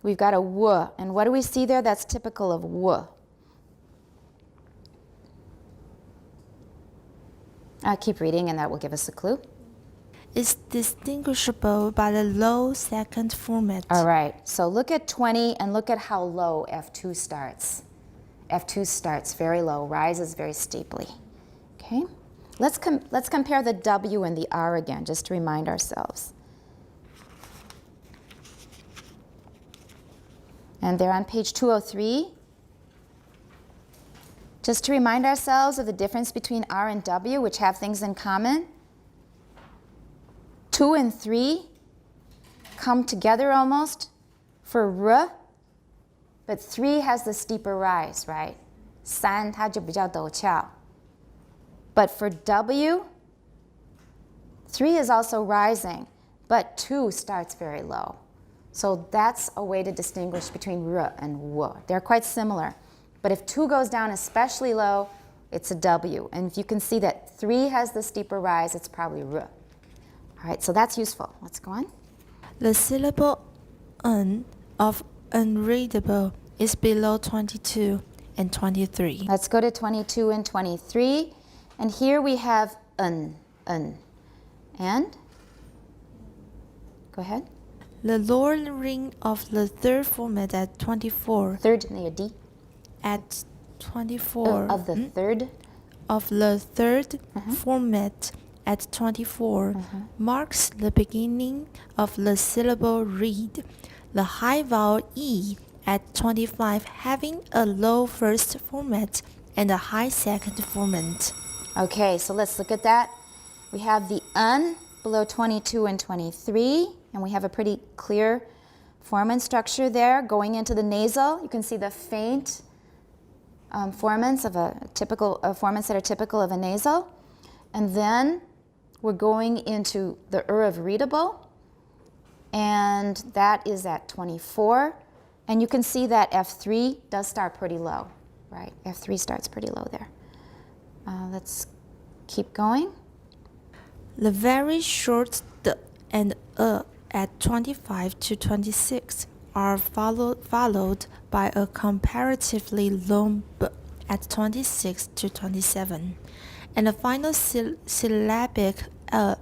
We've got a w, and what do we see there that's typical of w? Keep reading and that will give us a clue. Is distinguishable by the low second format. All right, so look at 20 and look at how low F2 starts. F2 starts very low, rises very steeply. Okay, let's compare the W and the R again, just to remind ourselves. And they're on page 203. Just to remind ourselves of the difference between R and W, which have things in common. 2 and 3 come together almost for R, but 3 has the steeper rise, right? 3它就比较陡峭. But for W, 3 is also rising, but 2 starts very low. So that's a way to distinguish between R and W. They're quite similar. But if 2 goes down especially low, it's a W. And if you can see that 3 has the steeper rise, it's probably R. All right, so that's useful. Let's go on. The syllable N of unreadable is below 22. and 23. Let's go to 22 and 23. And here we have un. And? Go ahead. The lowering of the third format at 24. Third, D. At 24. Of the third. Of the third format at 24 marks the beginning of the syllable read. The high vowel E at 25 having a low first format and a high second format. Okay, so let's look at that. We have the un below 22 and 23, and we have a pretty clear formant structure there going into the nasal. You can see the faint formants of formants that are typical of a nasal, and then we're going into the of readable, and that is at 24, and you can see that F3 does start pretty low, right? F3 starts pretty low there. Let's keep going. The very short d and at 25 to 26 are followed by a comparatively long b at 26 to 27, and a final syllabic at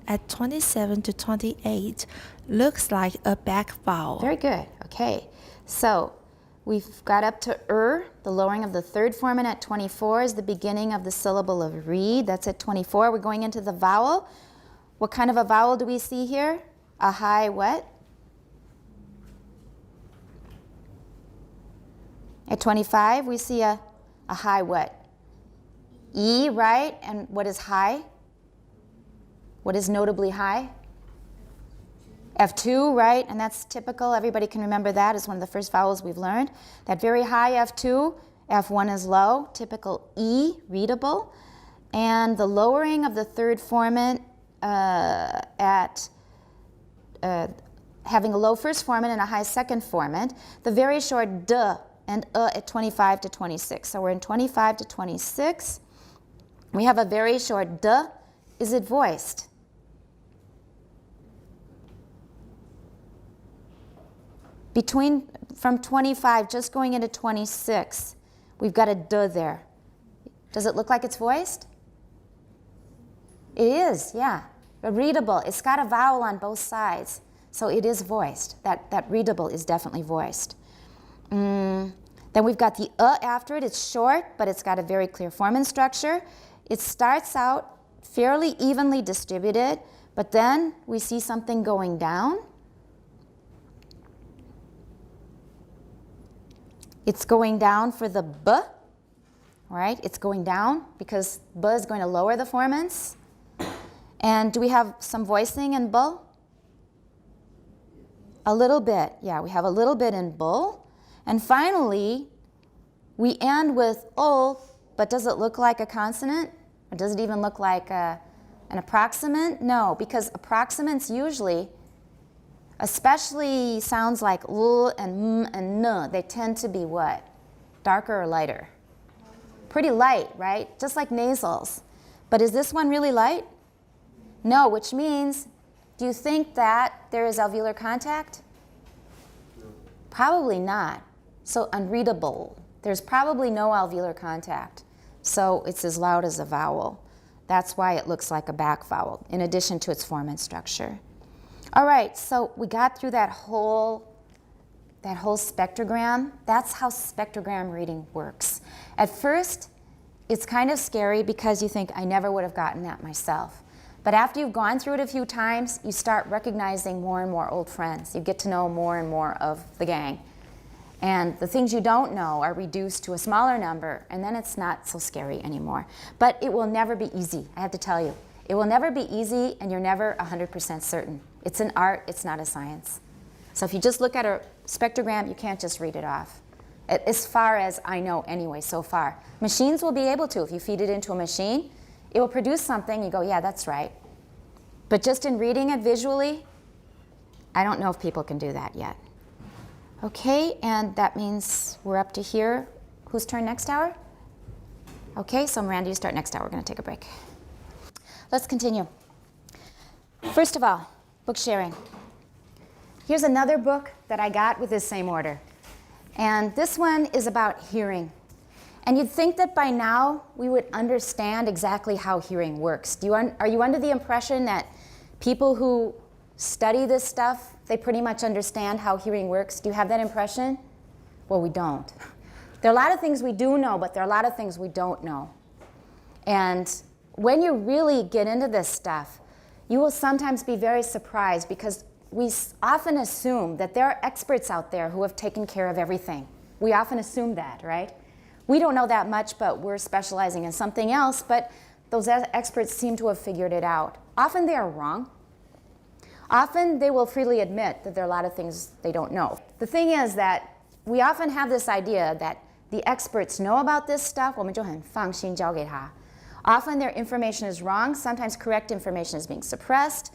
at 27 to 28 looks like a back vowel. Very good. Okay, so we've got up to the lowering of the third formant at 24 is the beginning of the syllable of read. That's at 24. We're going into the vowel. What kind of a vowel do we see here? A high what? At 25, we see a high what? E, right? And what is high? What is notably high? F2, right? And that's typical. Everybody can remember that as one of the first vowels we've learned. That very high F2, F1 is low, typical E, readable. And the lowering of the third formant at having a low first formant and a high second formant. The very short D and at 25 to 26. So we're in 25 to 26. We have a very short D. Is it voiced? From 25, just going into 26, we've got a D there. Does it look like it's voiced? It is, yeah. Readable. It's got a vowel on both sides, so it is voiced. That readable is definitely voiced. Then we've got the after it. It's short, but it's got a very clear formant structure. It starts out fairly evenly distributed, but then we see something going down. It's going down for the b, right? It's going down because b is going to lower the formants. And do we have some voicing in bull? A little bit, yeah, we have a little bit in bull. And finally, we end with ul, but does it look like a consonant? Or does it even look like an approximant? No, because approximants usually, especially sounds like l and m and n, they tend to be what? Darker or lighter? Pretty light, right? Just like nasals. But is this one really light? No, which means, do you think that there is alveolar contact? No. Probably not. So unreadable. There's probably no alveolar contact. So it's as loud as a vowel. That's why it looks like a back vowel, in addition to its formant structure. All right, so we got through that whole spectrogram. That's how spectrogram reading works. At first, it's kind of scary because you think, I never would have gotten that myself. But after you've gone through it a few times, you start recognizing more and more old friends. You get to know more and more of the gang. And the things you don't know are reduced to a smaller number, and then it's not so scary anymore. But it will never be easy, I have to tell you. It will never be easy, and you're never 100% certain. It's an art, it's not a science. So if you just look at a spectrogram, you can't just read it off. As far as I know anyway, so far. Machines will be able to. If you feed it into a machine, it will produce something, you go, yeah, that's right. But just in reading it visually, I don't know if people can do that yet. Okay, and that means we're up to here. Whose turn next hour? Okay, so Miranda, you start next hour. We're going to take a break. Let's continue. First of all, book sharing. Here's another book that I got with this same order. And this one is about hearing. And you'd think that by now we would understand exactly how hearing works. Are you under the impression that people who study this stuff, they pretty much understand how hearing works? Do you have that impression? Well, we don't. There are a lot of things we do know, but there are a lot of things we don't know. And when you really get into this stuff, you will sometimes be very surprised because we often assume that there are experts out there who have taken care of everything. We often assume that, right? We don't know that much, but we're specializing in something else, but those experts seem to have figured it out. Often they are wrong. Often they will freely admit that there are a lot of things they don't know. The thing is that we often have this idea that the experts know about this stuff, 我们就很放心交给他. Often their information is wrong. Sometimes correct information is being suppressed.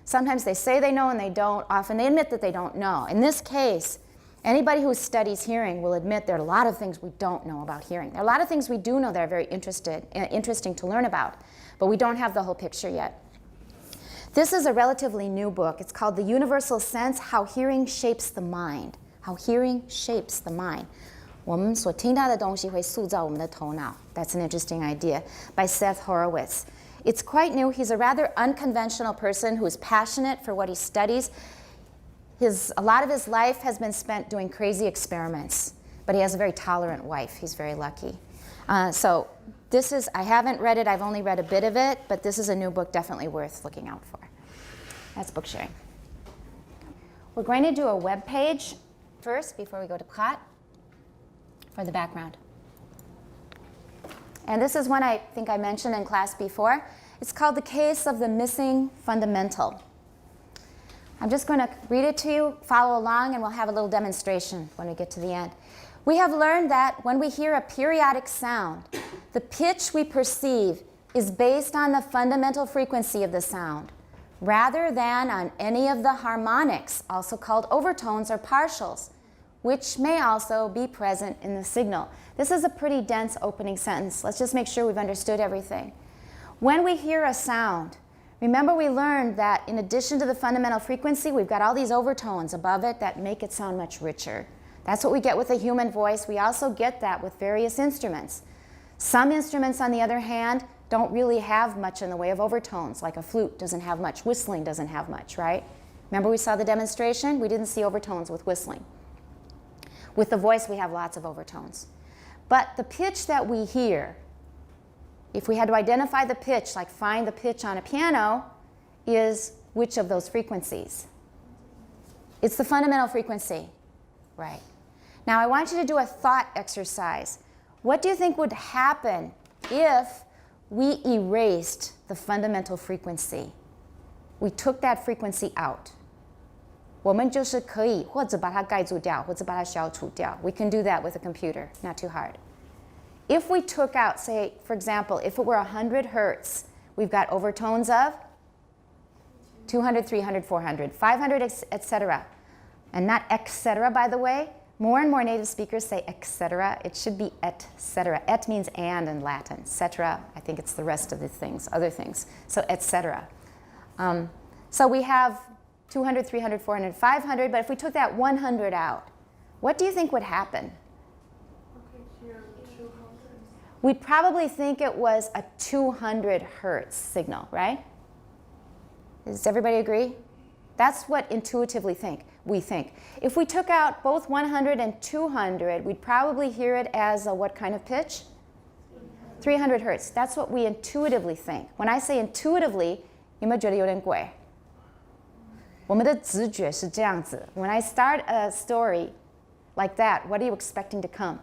Sometimes they say they know and they don't. Often they admit that they don't know. In this case, anybody who studies hearing will admit there are a lot of things we don't know about hearing. There are a lot of things we do know that are very interesting to learn about, but we don't have the whole picture yet. This is a relatively new book. It's called The Universal Sense, How Hearing Shapes the Mind. How Hearing Shapes the Mind. 我们所听到的东西会塑造我们的头脑. That's an interesting idea, by Seth Horowitz. It's quite new. He's a rather unconventional person who is passionate for what he studies. A lot of his life has been spent doing crazy experiments, but he has a very tolerant wife. He's very lucky. So this is, I haven't read it, I've only read a bit of it, but this is a new book definitely worth looking out for. That's book sharing. We're going to do a web page first before we go to Prat for the background. And this is one I think I mentioned in class before. It's called The Case of the Missing Fundamental. I'm just going to read it to you, follow along, and we'll have a little demonstration when we get to the end. We have learned that when we hear a periodic sound, the pitch we perceive is based on the fundamental frequency of the sound, rather than on any of the harmonics, also called overtones or partials, which may also be present in the signal. This is a pretty dense opening sentence. Let's just make sure we've understood everything. When we hear a sound, remember we learned that in addition to the fundamental frequency, we've got all these overtones above it that make it sound much richer. That's what we get with a human voice. We also get that with various instruments. Some instruments, on the other hand, don't really have much in the way of overtones, like a flute doesn't have much, whistling doesn't have much, right? Remember we saw the demonstration? We didn't see overtones with whistling. With the voice, we have lots of overtones. But the pitch that we hear, if we had to identify the pitch, like find the pitch on a piano, is which of those frequencies? It's the fundamental frequency, right? Now I want you to do a thought exercise. What do you think would happen if we erased the fundamental frequency? We took that frequency out. 我们就是可以或者把它盖住掉，或者把它消除掉. We can do that with a computer, not too hard. If we took out, say, for example, if it were 100 hertz, we've got overtones of 200, 300, 400, 500, etc. And not etc., by the way. More and more native speakers say etc. It should be etc. Et means and in Latin. Cetera, I think it's the rest of the things, other things. So etc. So we have 200, 300, 400, 500, but if we took that 100 out, what do you think would happen? We'd probably think it was a 200 hertz signal, right? Does everybody agree? That's what intuitively we think. If we took out both 100 and 200, we'd probably hear it as a what kind of pitch? 300 hertz. That's what we intuitively think. When I say intuitively, 有没有觉得有点鬼？我们的直觉是这样子. When I start a story like that, what are you expecting to come?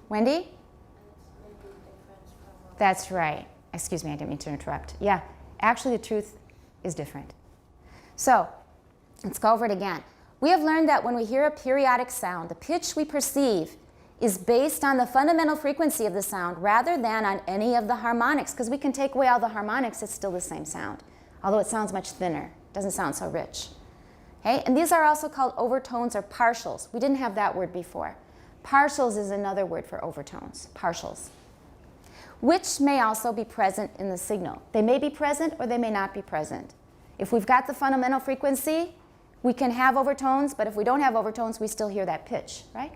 Wendy? That's right. Excuse me, I didn't mean to interrupt. Yeah, actually the truth is different. So, let's go over it again. We have learned that when we hear a periodic sound, the pitch we perceive is based on the fundamental frequency of the sound rather than on any of the harmonics, because we can take away all the harmonics, it's still the same sound, although it sounds much thinner. It doesn't sound so rich. Okay? And these are also called overtones or partials. We didn't have that word before. Partials is another word for overtones, partials, which may also be present in the signal. They may be present or they may not be present. If we've got the fundamental frequency, we can have overtones, but if we don't have overtones, we still hear that pitch, right?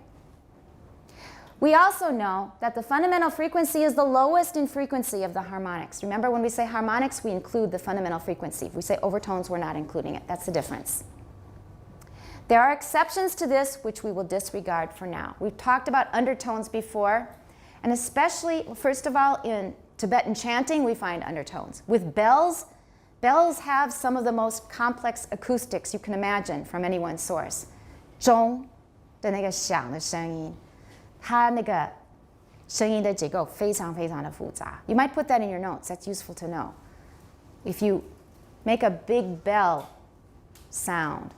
We also know that the fundamental frequency is the lowest in frequency of the harmonics. Remember, when we say harmonics, we include the fundamental frequency. If we say overtones, we're not including it. That's the difference. There are exceptions to this, which we will disregard for now. We've talked about undertones before, and especially, first of all, in Tibetan chanting, we find undertones. With bells, bells have some of the most complex acoustics you can imagine from any one source. 钟的那个响的声音，它那个声音的结构非常非常的复杂。You might put that in your notes. That's useful to know. If you make a big bell sound,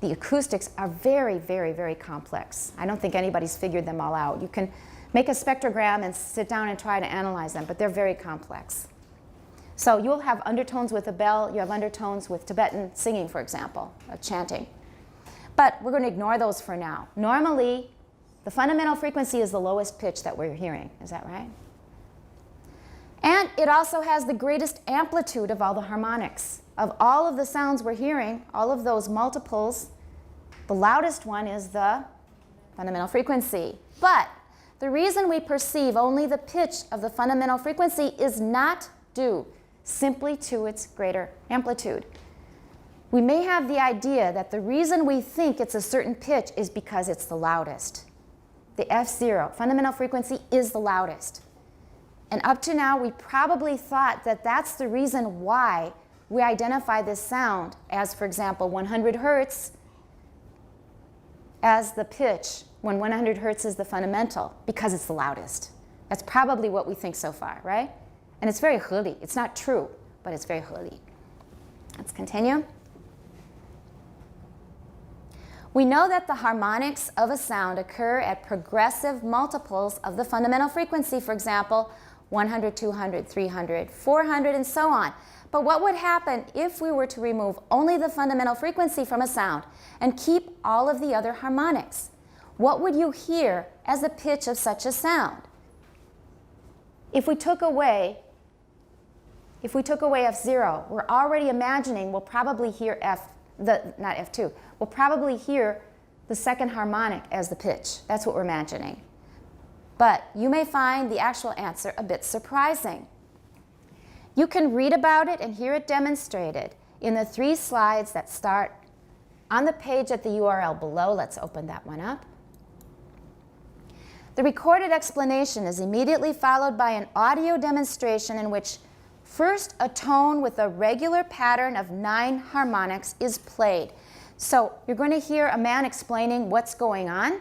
the acoustics are very, very, very complex. I don't think anybody's figured them all out. You can make a spectrogram and sit down and try to analyze them, but they're very complex. So you'll have undertones with a bell. You have undertones with Tibetan singing, for example, chanting. But we're going to ignore those for now. Normally, the fundamental frequency is the lowest pitch that we're hearing. Is that right? And it also has the greatest amplitude of all the harmonics. Of all of the sounds we're hearing, all of those multiples, the loudest one is the fundamental frequency. But the reason we perceive only the pitch of the fundamental frequency is not due simply to its greater amplitude. We may have the idea that the reason we think it's a certain pitch is because it's the loudest. The F0, fundamental frequency, is the loudest. And up to now, we probably thought that that's the reason why we identify this sound as, for example, 100 hertz as the pitch when 100 hertz is the fundamental, because it's the loudest. That's probably what we think so far, right? And it's very 合理. It's not true, but it's very 合理. Let's continue. We know that the harmonics of a sound occur at progressive multiples of the fundamental frequency, for example, 100, 200, 300, 400, and so on. But what would happen if we were to remove only the fundamental frequency from a sound and keep all of the other harmonics? What would you hear as the pitch of such a sound? If we took away F0, we're already imagining we'll probably hear not F2, we'll probably hear the second harmonic as the pitch. That's what we're imagining. But you may find the actual answer a bit surprising. You can read about it and hear it demonstrated in the 3 slides that start on the page at the URL below. Let's open that one up. The recorded explanation is immediately followed by an audio demonstration in which first a tone with a regular pattern of 9 harmonics is played. So you're going to hear a man explaining what's going on.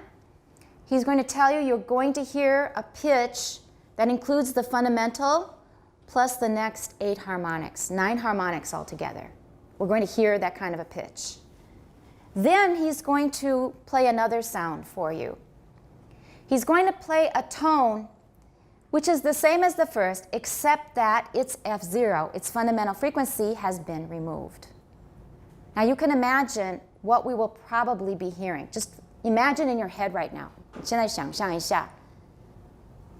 He's going to tell you you're going to hear a pitch that includes the fundamental plus the next 8 harmonics, 9 harmonics altogether. We're going to hear that kind of a pitch. Then he's going to play another sound for you. He's going to play a tone which is the same as the first, except that its F0, its fundamental frequency, has been removed. Now you can imagine what we will probably be hearing. Just imagine in your head right now. 现在想象一下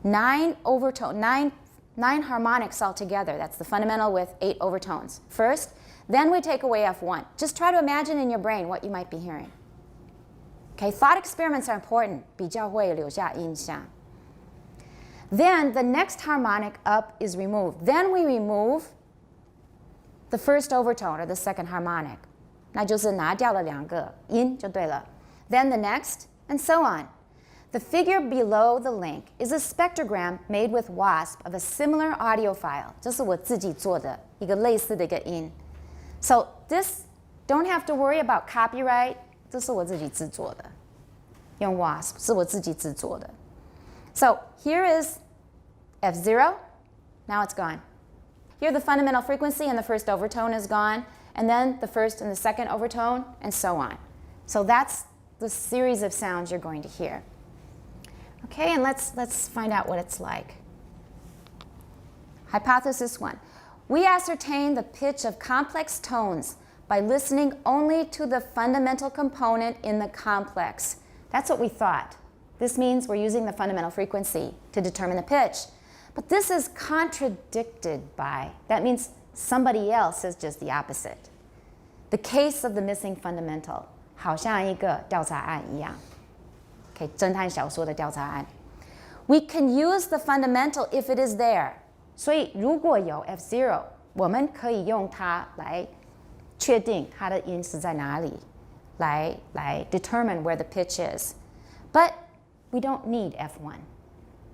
9 harmonics altogether. That's the fundamental with 8 overtones. First, then we take away F1. Just try to imagine in your brain what you might be hearing. Okay, thought experiments are important. 比较会留下印象. Then the next harmonic up is removed. Then we remove the first overtone or the second harmonic. 那就是拿掉了2个音就对了. Then the next, and so on. The figure below the link is a spectrogram made with WASP of a similar audio file. 这是我自己做的一个类似的一个音. So this, don't have to worry about copyright. 这是我自己制作的，用 WASP 是我自己制作的. So here is F0. Now it's gone. Here the fundamental frequency and the first overtone is gone, and then the first and the second overtone, and so on. So that's the series of sounds you're going to hear. Okay, and let's find out what it's like. Hypothesis 1. We ascertain the pitch of complex tones by listening only to the fundamental component in the complex. That's what we thought. This means we're using the fundamental frequency to determine the pitch. But this is contradicted by, that means Somebody else is just the opposite. The case of the missing fundamental, 好像一个调查案一样。Okay, 侦探小说的调查案。We can use the fundamental if it is there. 所以如果有 F0， 我们可以用它来确定它的音是在哪里，来 determine where the pitch is. But we don't need F1.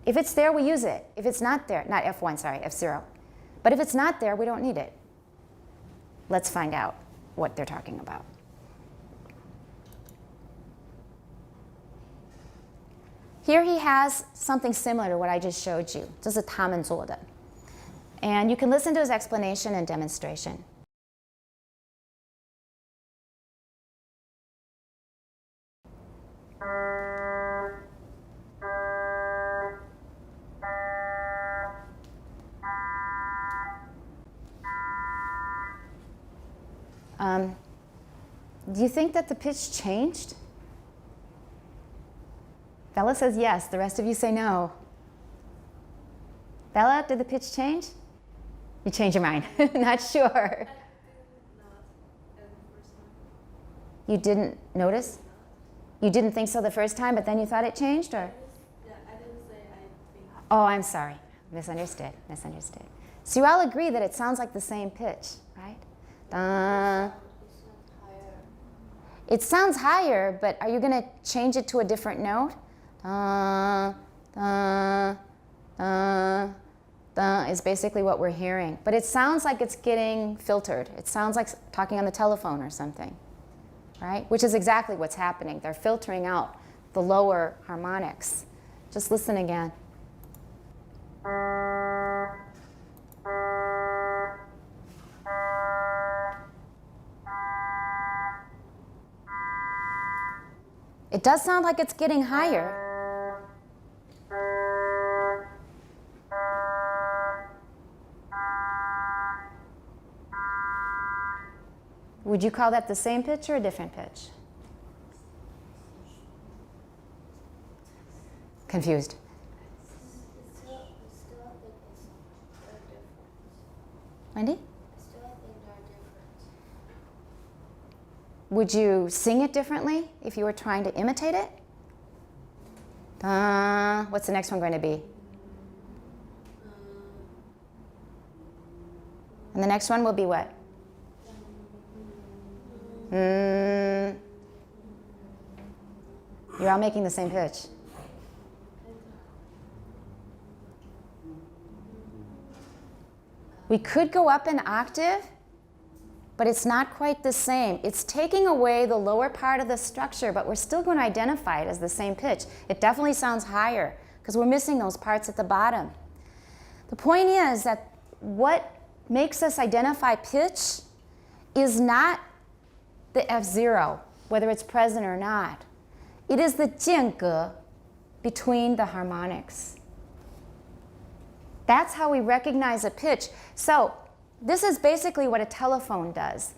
If it's there, we use it. If it's not there, not F1, sorry, F0. But if it's not there, we don't need it. Let's find out what they're talking about. Here he has something similar to what I just showed you. 这是他们做的. And you can listen to his explanation and demonstration. Do you think that the pitch changed? Bella says yes. The rest of you say no. Bella, did the pitch change? You change your mind. Not sure. You didn't notice? You didn't think so the first time, but then you thought it changed, or? Yeah, I didn't say I think. Oh, I'm sorry. Misunderstood. So you all agree that it sounds like the same pitch, right? It sounds higher, but are you going to change it to a different note? Is basically what we're hearing. But it sounds like it's getting filtered. It sounds like talking on the telephone or something, right? Which is exactly what's happening. They're filtering out the lower harmonics. Just listen again. It does sound like it's getting higher. Would you call that the same pitch or a different pitch? Confused. Wendy? Would you sing it differently if you were trying to imitate it? What's the next one going to be? And the next one will be what? You're all making the same pitch. We could go up an octave, but it's not quite the same. It's taking away the lower part of the structure, but we're still going to identify it as the same pitch. It definitely sounds higher because we're missing those parts at the bottom. The point is that what makes us identify pitch is not the F0, whether it's present or not. It is the 间隔 between the harmonics. That's how we recognize a pitch. So this is basically what a telephone does.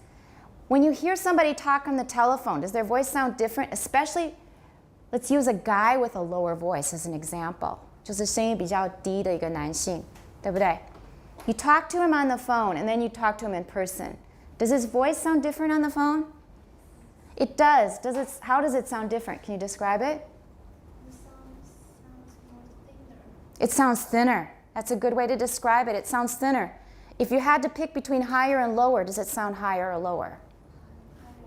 When you hear somebody talk on the telephone, does their voice sound different? Especially, let's use a guy with a lower voice as an example. 就是声音比较低的一个男性，对不对？ You talk to him on the phone and then you talk to him in person. Does his voice sound different on the phone? It does. How does it sound different? Can you describe it? The sound sounds more thinner. It sounds thinner. That's a good way to describe it. It sounds thinner. If you had to pick between higher and lower, does it sound higher or lower?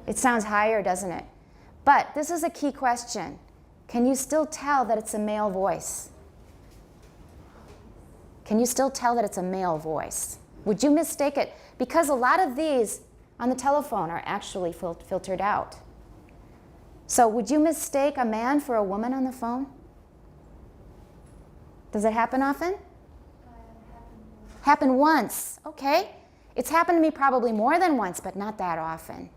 It sounds higher, doesn't it? But this is a key question. Can you still tell that it's a male voice? Can you still tell that it's a male voice? Would you mistake it? Because a lot of these on the telephone are actually filtered out. So would you mistake a man for a woman on the phone? Does it happen often? Happen once, okay. It's happened to me probably more than once, but not that often.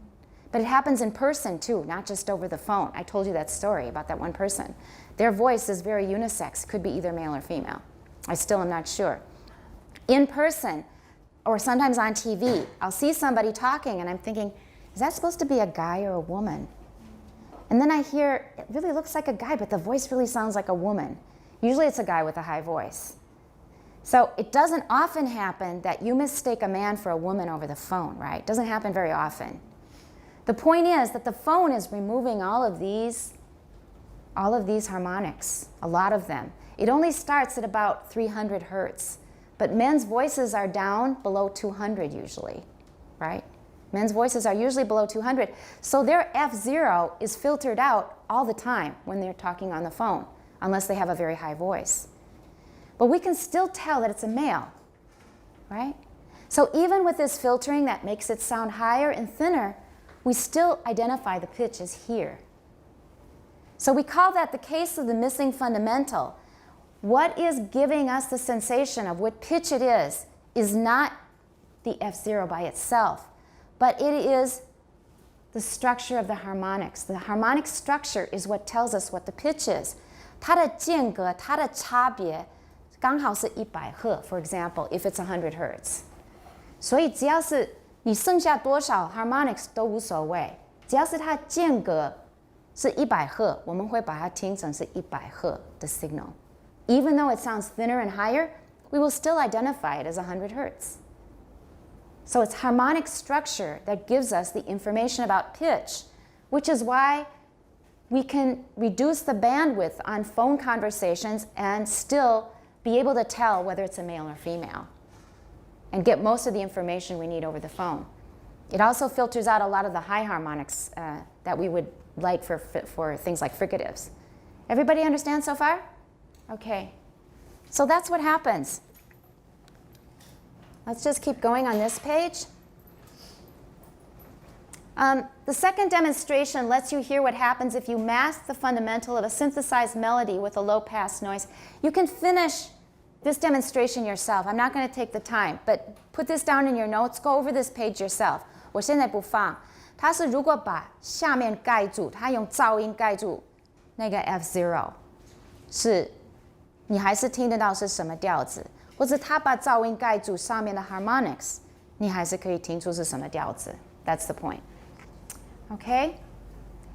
But it happens in person too, not just over the phone. I told you that story about that one person. Their voice is very unisex, could be either male or female. I still am not sure. In person, or sometimes on TV, I'll see somebody talking and I'm thinking, is that supposed to be a guy or a woman? And then I hear, it really looks like a guy, but the voice really sounds like a woman. Usually it's a guy with a high voice. So it doesn't often happen that you mistake a man for a woman over the phone, right? It doesn't happen very often. The point is that the phone is removing all of these harmonics, a lot of them. It only starts at about 300 hertz, but men's voices are down below 200 usually, right? Men's voices are usually below 200, so their F0 is filtered out all the time when they're talking on the phone, unless they have a very high voice. But we can still tell that it's a male, right? So even with this filtering that makes it sound higher and thinner, we still identify the pitch as here. So we call that the case of the missing fundamental. What is giving us the sensation of what pitch it is not the F0 by itself, but it is the structure of the harmonics. The harmonic structure is what tells us what the pitch is. 它的间隔，它的差别刚好是100赫 for example, if it's 100 hertz. 所以只要是你剩下多少 harmonics 都无所谓，只要是它间隔是100赫，我们会把它听成是100赫的 signal. Even though it sounds thinner and higher, we will still identify it as 100 hertz. So it's harmonic structure that gives us the information about pitch, which is why we can reduce the bandwidth on phone conversations and still be able to tell whether it's a male or female and get most of the information we need over the phone. It also filters out a lot of the high harmonics that we would like for things like fricatives. Everybody understand so far? Okay. So that's what happens. Let's just keep going on this page. The second demonstration lets you hear what happens if you mask the fundamental of a synthesized melody with a low-pass noise. You can finish this demonstration yourself. I'm not going to take the time, but put this down in your notes. Go over this page yourself. 我现在不放。它是如果把下面盖住，它用噪音盖住那个 F0， 是你还是听得到是什么调子，或者它把噪音盖住上面的 harmonics， 你还是可以听出是什么调子。That's the point. Okay?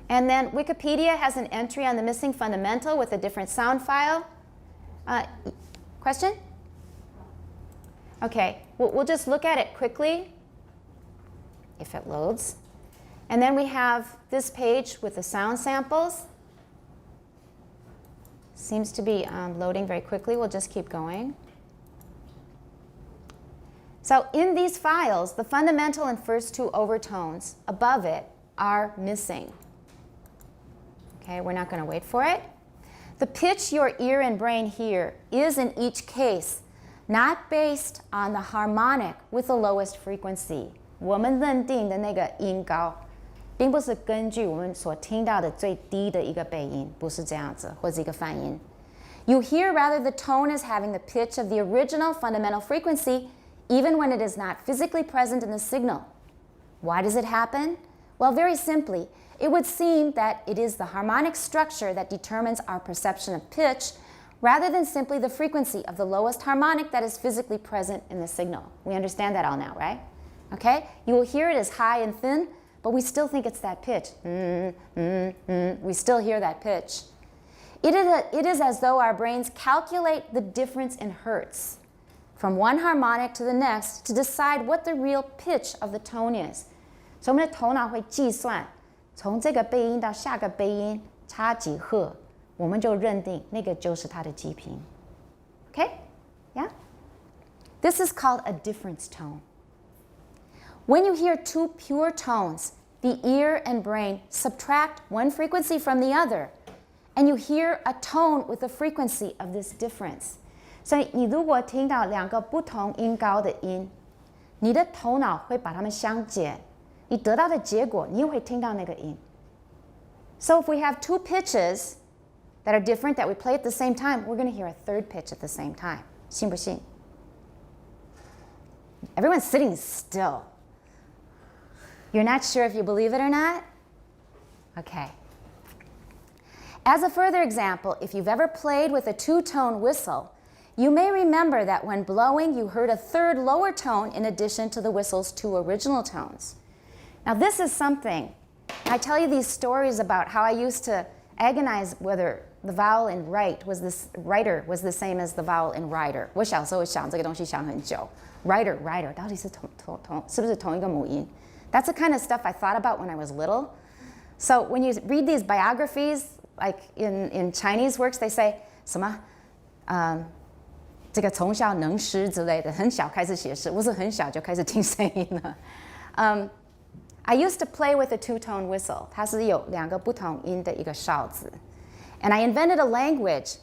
And then Wikipedia has an entry on the missing fundamental with a different sound file. Question? Okay, we'll just look at it quickly, if it loads. And then we have this page with the sound samples. Seems to be loading very quickly. We'll just keep going. So in these files, the fundamental and first two overtones above it are missing. Okay, we're not going to wait for it. The pitch your ear and brain hear is in each case not based on the harmonic with the lowest frequency. 我们认定的那个音高，并不是根据我们所听到的最低的一个倍音，不是这样子，或者一个泛音。You hear rather the tone as having the pitch of the original fundamental frequency, even when it is not physically present in the signal. Why does it happen? Well, very simply, it would seem that it is the harmonic structure that determines our perception of pitch, rather than simply the frequency of the lowest harmonic that is physically present in the signal. We understand that all now, right? Okay? You will hear it as high and thin, but we still think it's that pitch. We still hear that pitch. It is as though our brains calculate the difference in hertz from one harmonic to the next to decide what the real pitch of the tone is. 所以我们的头脑会计算，从这个倍音到下个倍音差几赫，我们就认定那个就是它的基频。Okay? Yeah? This is called a difference tone. When you hear two pure tones, the ear and brain subtract one frequency from the other, and you hear a tone with the frequency of this difference. 所以你如果听到两个不同音高的音，你的头脑会把它们相减，你得到的结果，你又会听到那个音。So if we have two pitches that are different that we play at the same time, we're going to hear a third pitch at the same time. 信不信? Everyone's sitting still. You're not sure if you believe it or not? Okay. As a further example, if you've ever played with a two-tone whistle, you may remember that when blowing, you heard a third lower tone in addition to the whistle's two original tones. Now this is something, I tell you these stories about how I used to agonize whether the vowel in writer was the same as the vowel in rider. 我小时候想这个东西想很久。Writer 到底是是不是同一个母音？ That's the kind of stuff I thought about when I was little. So when you read these biographies, like in Chinese works, they say 什么这个从小能诗之类的，很小开始写诗，我是很小就开始听声音了。I used to play with a two-tone whistle. 它是有2个不同音的一个哨子。And I invented a language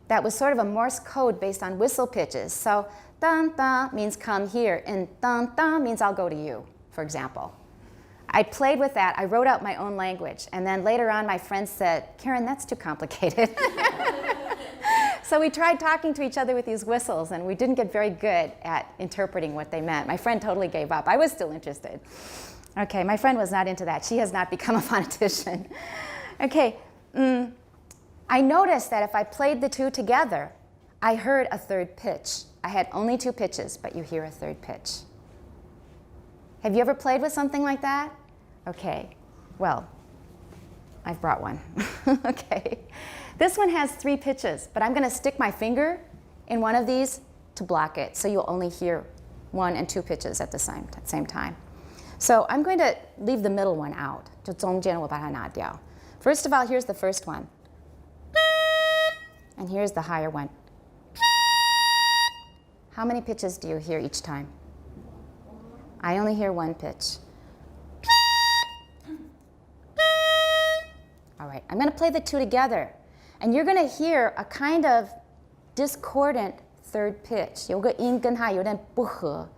that was sort of a Morse code based on whistle pitches. So, dun dun means come here, and dun dun means I'll go to you, for example. I played with that. I wrote out my own language. And then later on, my friends said, Karen, that's too complicated. So we tried talking to each other with these whistles, and we didn't get very good at interpreting what they meant. My friend totally gave up. I was still interested. Okay, my friend was not into that. She has not become a phonetician. Okay, I noticed that if I played the two together, I heard a third pitch. I had only 2 pitches, but you hear a third pitch. Have you ever played with something like that? Okay, well, I've brought one. Okay, this one has 3 pitches, but I'm going to stick my finger in one of these to block it, so you'll only hear 1 and 2 pitches at the same time. So I'm going to leave the middle one out. 就中间我把它拿掉. First of all, here's the first one. And here's the higher one. How many pitches do you hear each time? I only hear 1 pitch. All right, I'm going to play the 2 together. And you're going to hear a kind of discordant third pitch. 有个音跟它有点不合.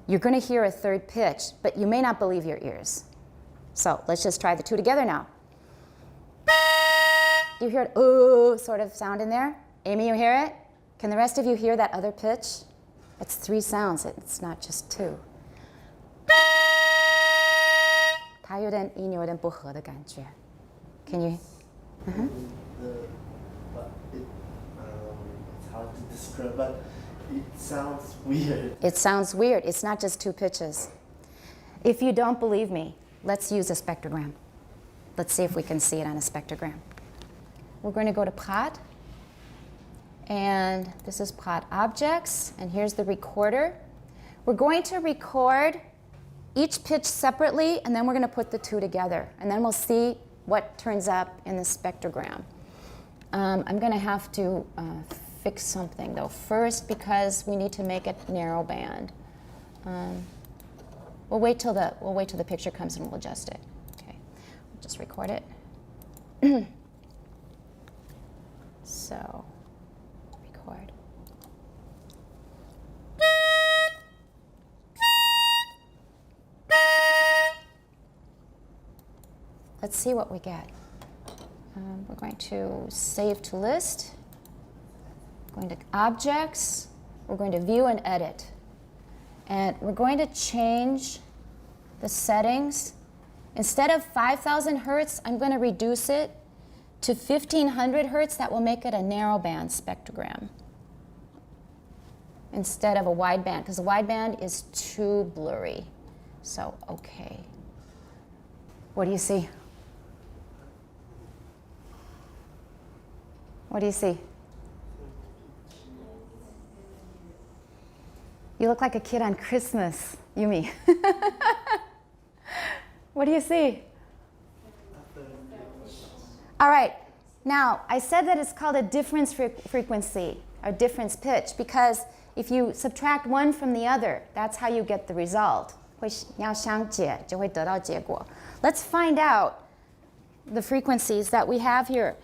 You're going to hear a third pitch, but you may not believe your ears. So let's just try the 2 together now. Do you hear an ooh sort of sound in there? Amy, you hear it? Can the rest of you hear that other pitch? It's 3 sounds. It's not just 2. 它有点音有点不合的感觉. Can you? But it's hard to describe, but it sounds weird. It sounds weird. It's not just 2 pitches. If you don't believe me, let's use a spectrogram. Let's see if we can see it on a spectrogram. We're going to go to Prat. And this is Prat Objects. And here's the recorder. We're going to record each pitch separately, and then we're going to put the 2 together. And then we'll see what turns up in the spectrogram. I'm going to have to fix something, though, first, because we need to make it narrow band. We'll wait till the picture comes and we'll adjust it. Okay, we'll just record it. So, record. Let's see what we get. We're going to save to list. Going to objects. We're going to view and edit. And we're going to change the settings. Instead of 5,000 hertz, I'm going to reduce it to 1,500 hertz. That will make it a narrowband spectrogram instead of a wideband, because the wideband is too blurry. So, okay. What do you see? What do you see? You look like a kid on Christmas, Yumi. What do you see? All right. Now, I said that it's called a difference frequency, or difference pitch, because if you subtract one from the other, that's how you get the result. 要相解就会得到结果. Let's find out the frequencies that we have here.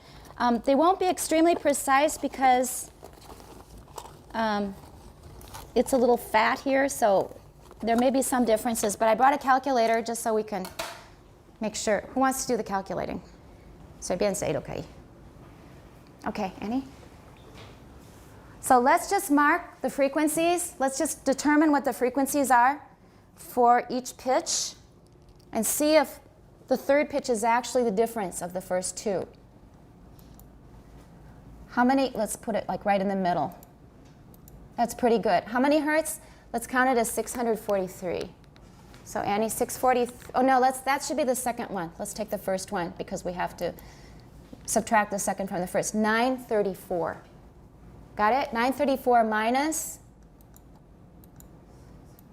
They won't be extremely precise because it's a little fat here, so there may be some differences. But I brought a calculator just so we can make sure. Who wants to do the calculating? 随便谁都可以. Okay, Annie? So let's just mark the frequencies. Let's just determine what the frequencies are for each pitch and see if the third pitch is actually the difference of the first 2. How many? Let's put it like right in the middle. That's pretty good. How many hertz? Let's count it as 643. So Annie, 640. Oh no, that should be the second one. Let's take the first one because we have to Subtract the second from the first. 934. Got it? 934 minus,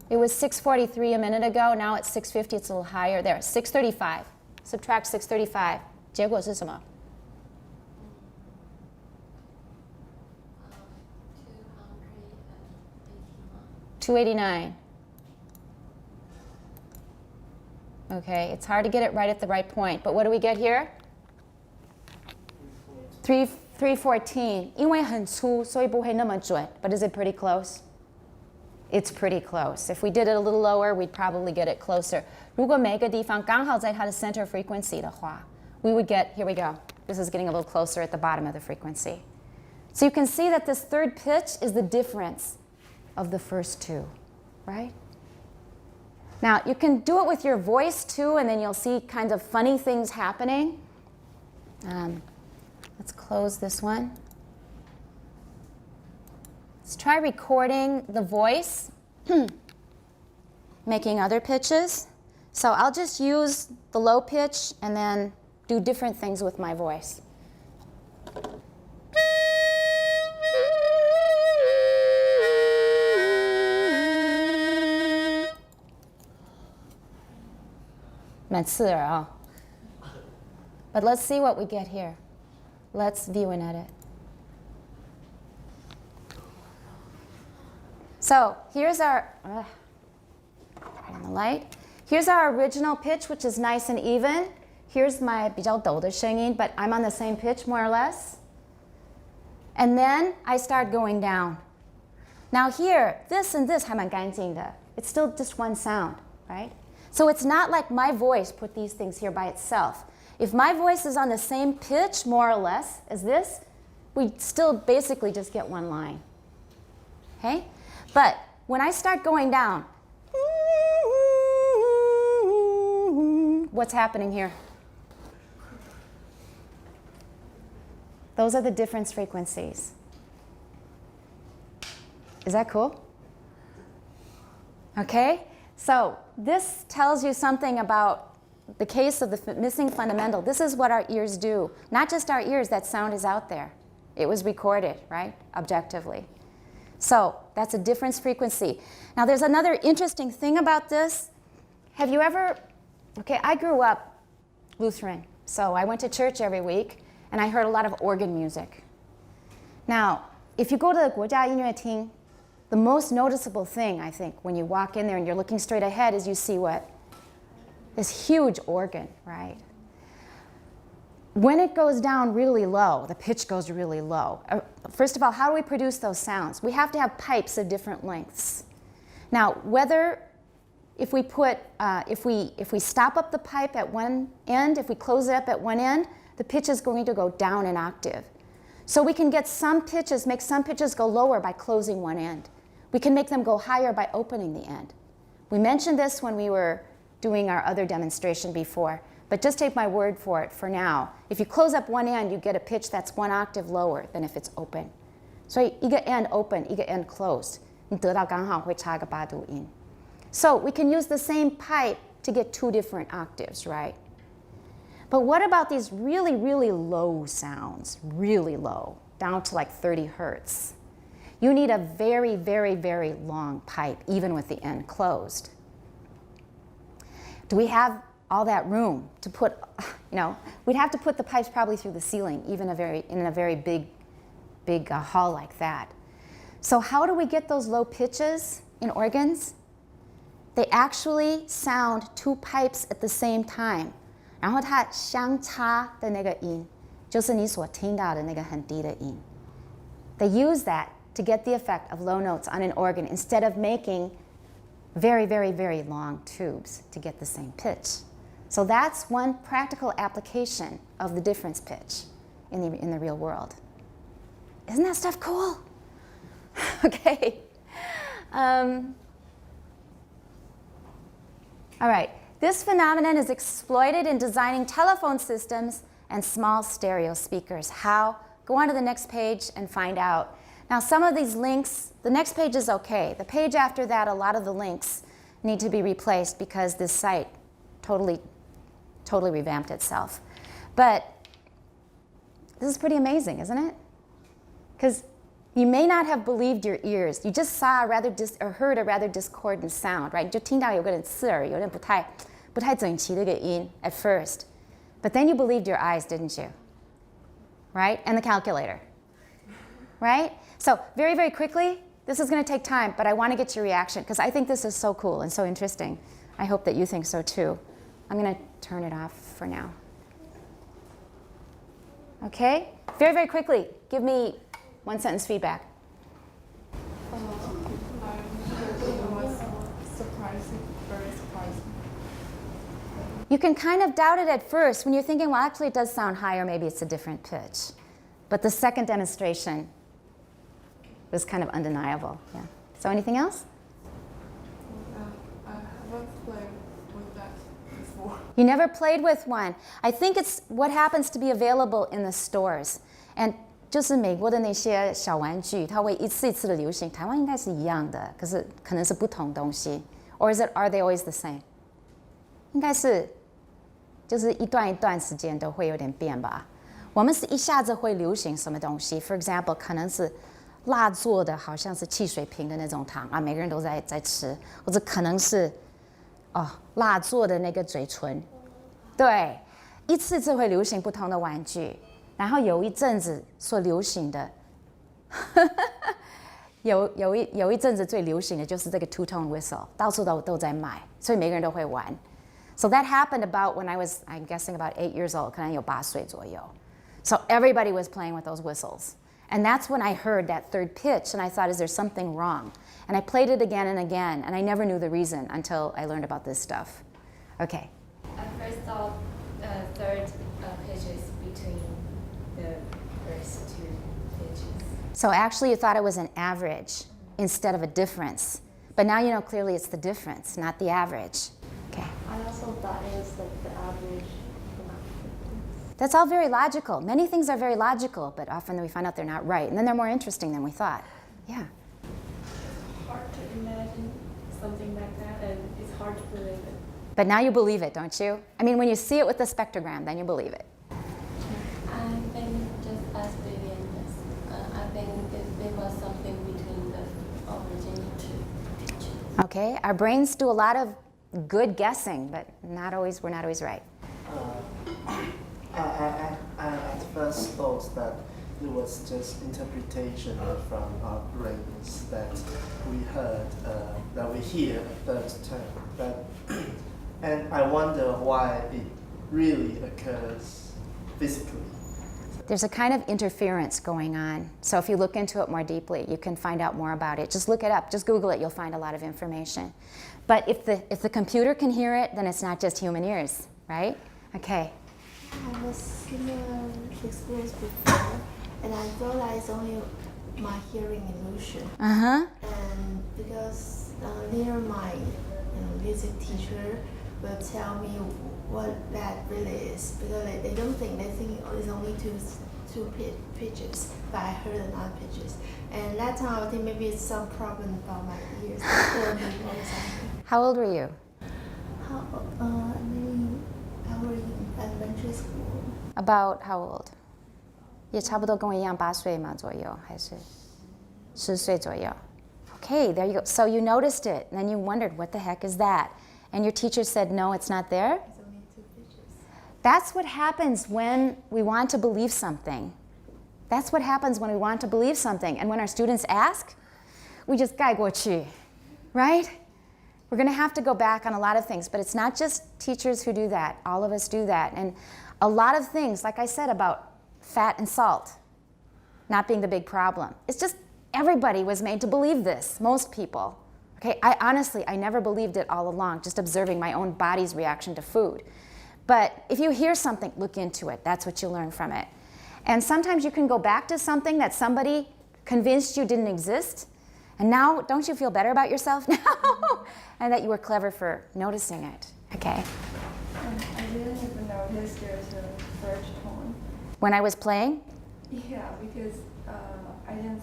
it was 643 a minute ago. Now it's 650. It's a little higher. There, 635. Subtract 635. 结果是什么？ 289. Okay, it's hard to get it right at the right point. But what do we get here? 314. 因为很粗，所以不会那么准. But is it pretty close? It's pretty close. If we did it a little lower, we'd probably get it closer. 如果每个地方刚好在它的 center frequency 的话, we would get, here we go. This is getting a little closer at the bottom of the frequency. So you can see that this third pitch is the difference of the first two, right? Now, you can do it with your voice too, and then you'll see kind of funny things happening. Let's close this one. Let's try recording the voice, making other pitches. So I'll just use the low pitch and then do different things with my voice. But let's see what we get here. Let's view and edit. So here's our, turn on the light. Here's our original pitch, which is nice and even. Here's my 比较陡的声音, but I'm on the same pitch more or less. And then I start going down. Now here, this and this 还蛮干净的. It's still just one sound, right? So it's not like my voice put these things here by itself. If my voice is on the same pitch, more or less, as this, we still basically just get one line. Okay? But when I start going down, what's happening here? Those are the difference frequencies. Is that cool? Okay? So this tells you something about the case of the missing fundamental. This is what our ears do. Not just our ears, that sound is out there. It was recorded, right, objectively. So that's a difference frequency. Now there's another interesting thing about this. Have you ever, okay, I grew up Lutheran, so I went to church every week, and I heard a lot of organ music. Now, if you go to the 国家音乐厅, the most noticeable thing, I think, when you walk in there and you're looking straight ahead is you see what? This huge organ, right? When it goes down really low, the pitch goes really low. First of all, how do we produce those sounds? We have to have pipes of different lengths. Now, if we stop up the pipe at one end, if we close it up at one end, the pitch is going to go down an octave. So we can get some pitches, make some pitches go lower by closing one end. We can make them go higher by opening the end. We mentioned this when we were doing our other demonstration before, but just take my word for it for now. If you close up one end, you get a pitch that's one octave lower than if it's open. So 一个 end open, 一个 end closed. 你得到刚好会差个8度音. So we can use the same pipe to get two different octaves, right? But what about these really, really low sounds, really low, down to like 30 hertz? You need a very, very, very long pipe, even with the end closed. Do we have all that room to put, we'd have to put the pipes probably through the ceiling, even in a very big hall like that. So how do we get those low pitches in organs? They actually sound two pipes at the same time. 然后它相差的那个音，就是你所听到的那个很低的音。They use that to get the effect of low notes on an organ instead of making very, very, very long tubes to get the same pitch. So that's one practical application of the difference pitch in the real world. Isn't that stuff cool? Okay. All right. This phenomenon is exploited in designing telephone systems and small stereo speakers. How? Go on to the next page and find out. Now, some of these links, the next page is okay. The page after that, a lot of the links need to be replaced because this site totally revamped itself. But This is pretty amazing, isn't it? Because you may not have believed your ears. You just saw or heard a rather discordant sound, right? 你就听到有个人刺耳，有点不太整齐的一个音 at first. But then you believed your eyes, didn't you? Right? And the calculator. Right? So very, very quickly, this is going to take time, but I want to get your reaction because I think this is so cool and so interesting. I hope that you think so too. I'm going to turn it off for now. Okay? Very, very quickly, give me one sentence feedback. It was surprising, very surprising. You can kind of doubt it at first when you're thinking, well, actually it does sound higher, maybe it's a different pitch. But the second demonstration was kind of undeniable. Yeah. So anything else? I haven't played with that before. You never played with one. I think it's what happens to be available in the stores. And 就是美国的那些小玩具，它会一次一次的流行。台湾应该是一样的，可是可能是不同东西。Or are they always the same? 应该是，就是一段一段时间都会有点变吧。我们是一下子会流行什么东西 ，For example， 可能是蜡做的，好像是汽水瓶的那种糖啊，每个人都在吃，或者可能是蜡做的那个嘴唇，对，一次次会流行不同的玩具。然后有一阵子所流行的，有一阵子最流行的就是这个 two-tone whistle， 到处都在卖，所以每个人都会玩。So that happened about when I'm guessing about 8 years old， 可能有8岁左右。So everybody was playing with those whistles. And that's when I heard that third pitch, and I thought, is there something wrong? And I played it again and again, and I never knew the reason until I learned about this stuff. Okay. I first thought third pitches between the first two pitches. So actually you thought it was an average instead of a difference. But now you know clearly it's the difference, not the average. Okay. I also thought it was like the average. That's all very logical. Many things are very logical, but often we find out they're not right. And then they're more interesting than we thought. Yeah. It's hard to imagine something like that, and it's hard to believe it. But now you believe it, don't you? I mean, when you see it with the spectrogram, then you believe it. I think just as Vivian is, I think it was something between the original two pitches. Okay, our brains do a lot of good guessing, but we're not always right. I at first thought that it was just interpretation from our brains that we heard, that we hear a third term. But and I wonder why it really occurs physically. There's a kind of interference going on. So if you look into it more deeply, you can find out more about it. Just look it up. Just Google it. You'll find a lot of information. But if the computer can hear it, then it's not just human ears, right? Okay. I have a similar experience before, and I thought that it's only my hearing illusion. Uh-huh. And because later my music teacher will tell me what that really is, because they don't think, they think it's only two pitches, but I heard another pitches. And that time I think maybe it's some problem about my ears, or maybe something. How old were you? Maybe I was in elementary school. About how old? 也差不多跟我一样8岁嘛左右，还是10岁左右? Okay, there you go. So you noticed it, and then you wondered, what the heck is that? And your teacher said, no, it's not there? It's only two pitches. That's what happens when we want to believe something. That's what happens when we want to believe something. And when our students ask, we just 盖过去, right? We're going to have to go back on a lot of things, but it's not just teachers who do that. All of us do that. And a lot of things, like I said about fat and salt not being the big problem. It's just everybody was made to believe this, most people. Okay, I never believed it all along, just observing my own body's reaction to food. But if you hear something, look into it. That's what you learn from it. And sometimes you can go back to something that somebody convinced you didn't exist. And now, don't you feel better about yourself now? And that you were clever for noticing it. Okay. I didn't even notice there's a third tone. When I was playing? Yeah, because I didn't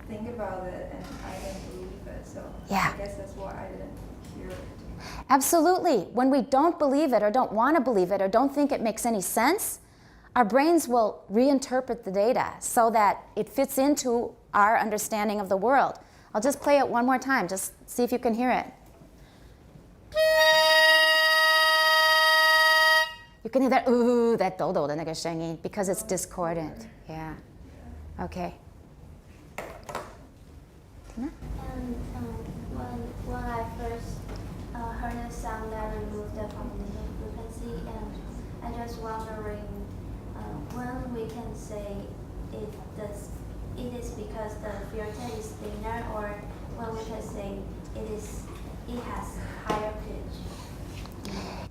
think about it, and I didn't believe it. So Yeah. I guess that's why I didn't hear it. Absolutely. When we don't believe it or don't want to believe it or don't think it makes any sense, our brains will reinterpret the data so that it fits into our understanding of the world. I'll just play it one more time, just see if you can hear it. You can hear that ooh, that 抖抖的那个声音 because it's discordant. Yeah. Okay. Tina? And when I first heard a sound that removed the fundamental frequency, and I just wondering when we can say it is because the filter is thinner, or when we can say it has higher pitch.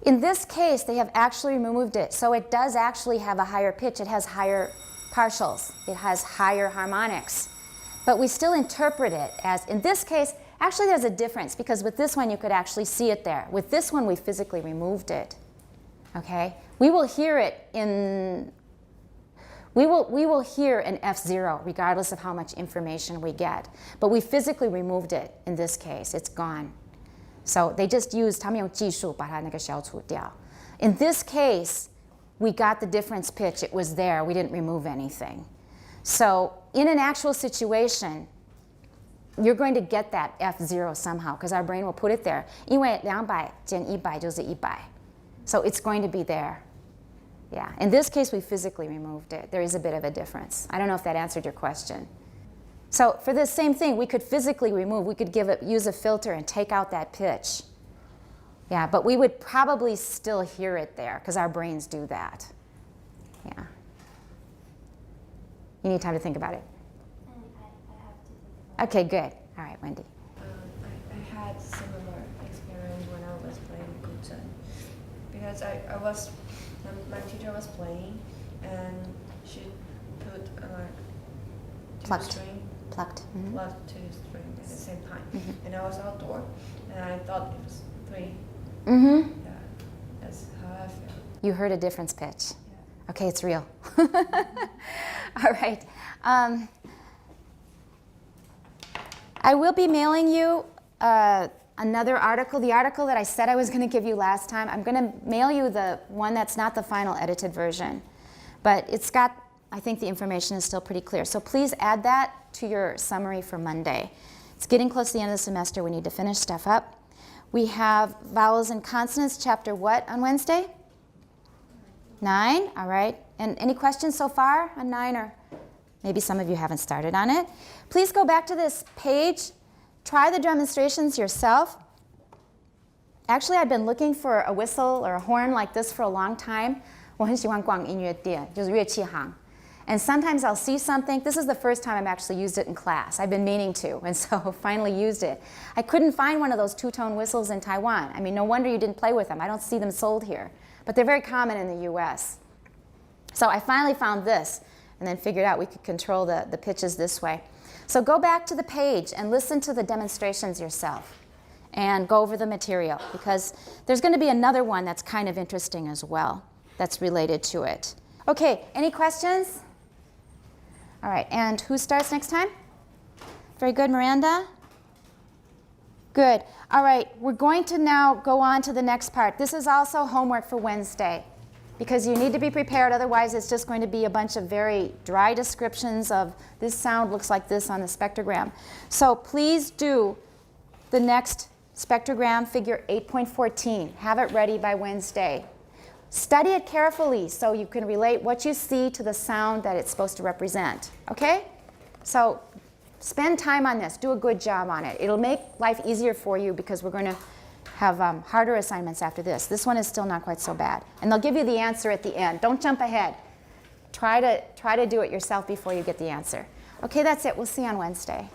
In this case, they have actually removed it, so it does actually have a higher pitch. It has higher partials. It has higher harmonics. But we still interpret it as, in this case, actually there's a difference, because with this one you could actually see it there. With this one we physically removed it. Okay? We will hear it in, we will hear an F0 regardless of how much information we get. But we physically removed it in this case. It's gone. So they just used 他们用技术把它那个消除掉. In this case, we got the difference pitch. It was there. We didn't remove anything. So in an actual situation, you're going to get that F0 somehow because our brain will put it there. 因为200减100就是100. So it's going to be there. Yeah. In this case, we physically removed it. There is a bit of a difference. I don't know if that answered your question. So for this same thing, we could physically remove, we could use a filter and take out that pitch. Yeah, but we would probably still hear it there because our brains do that. Yeah. You need time to think about it. I have to think about Okay, good. All right, Wendy. I had similar experience when I was playing guzheng, because my teacher was playing and she put Plucked. two string Plucked. Mm-hmm. plucked two string at the same time, and I was outdoor and I thought it was 3. Mm-hmm. Yeah, that's how I felt. You heard a difference pitch. Yeah. Okay, it's real. All right. I will be mailing you another article, the article that I said I was going to give you last time. I'm going to mail you the one that's not the final edited version. But it's got, I think the information is still pretty clear. So please add that to your summary for Monday. It's getting close to the end of the semester. We need to finish stuff up. We have vowels and consonants, chapter what on Wednesday? 9, all right. And any questions so far on 9, or maybe some of you haven't started on it? Please go back to this page. Try the demonstrations yourself. Actually, I've been looking for a whistle or a horn like this for a long time. 我很喜欢逛音乐店，就是乐器行. And sometimes I'll see something. This is the first time I've actually used it in class. I've been meaning to, and so finally used it. I couldn't find one of those two-tone whistles in Taiwan. I mean, no wonder you didn't play with them. I don't see them sold here. But they're very common in the US. So I finally found this, and then figured out we could control the pitches this way. So go back to the page and listen to the demonstrations yourself, and go over the material, because there's going to be another one that's kind of interesting as well, that's related to it. Okay, any questions? All right, and who starts next time? Very good, Miranda? Good. All right, we're going to now go on to the next part. This is also homework for Wednesday, because you need to be prepared, otherwise it's just going to be a bunch of very dry descriptions of this sound looks like this on the spectrogram. So please do the next spectrogram, figure 8.14. Have it ready by Wednesday. Study it carefully so you can relate what you see to the sound that it's supposed to represent. Okay? So spend time on this. Do a good job on it. It'll make life easier for you because we're going to have harder assignments after this. This one is still not quite so bad. And they'll give you the answer at the end. Don't jump ahead. Try to do it yourself before you get the answer. Okay, that's it. We'll see you on Wednesday.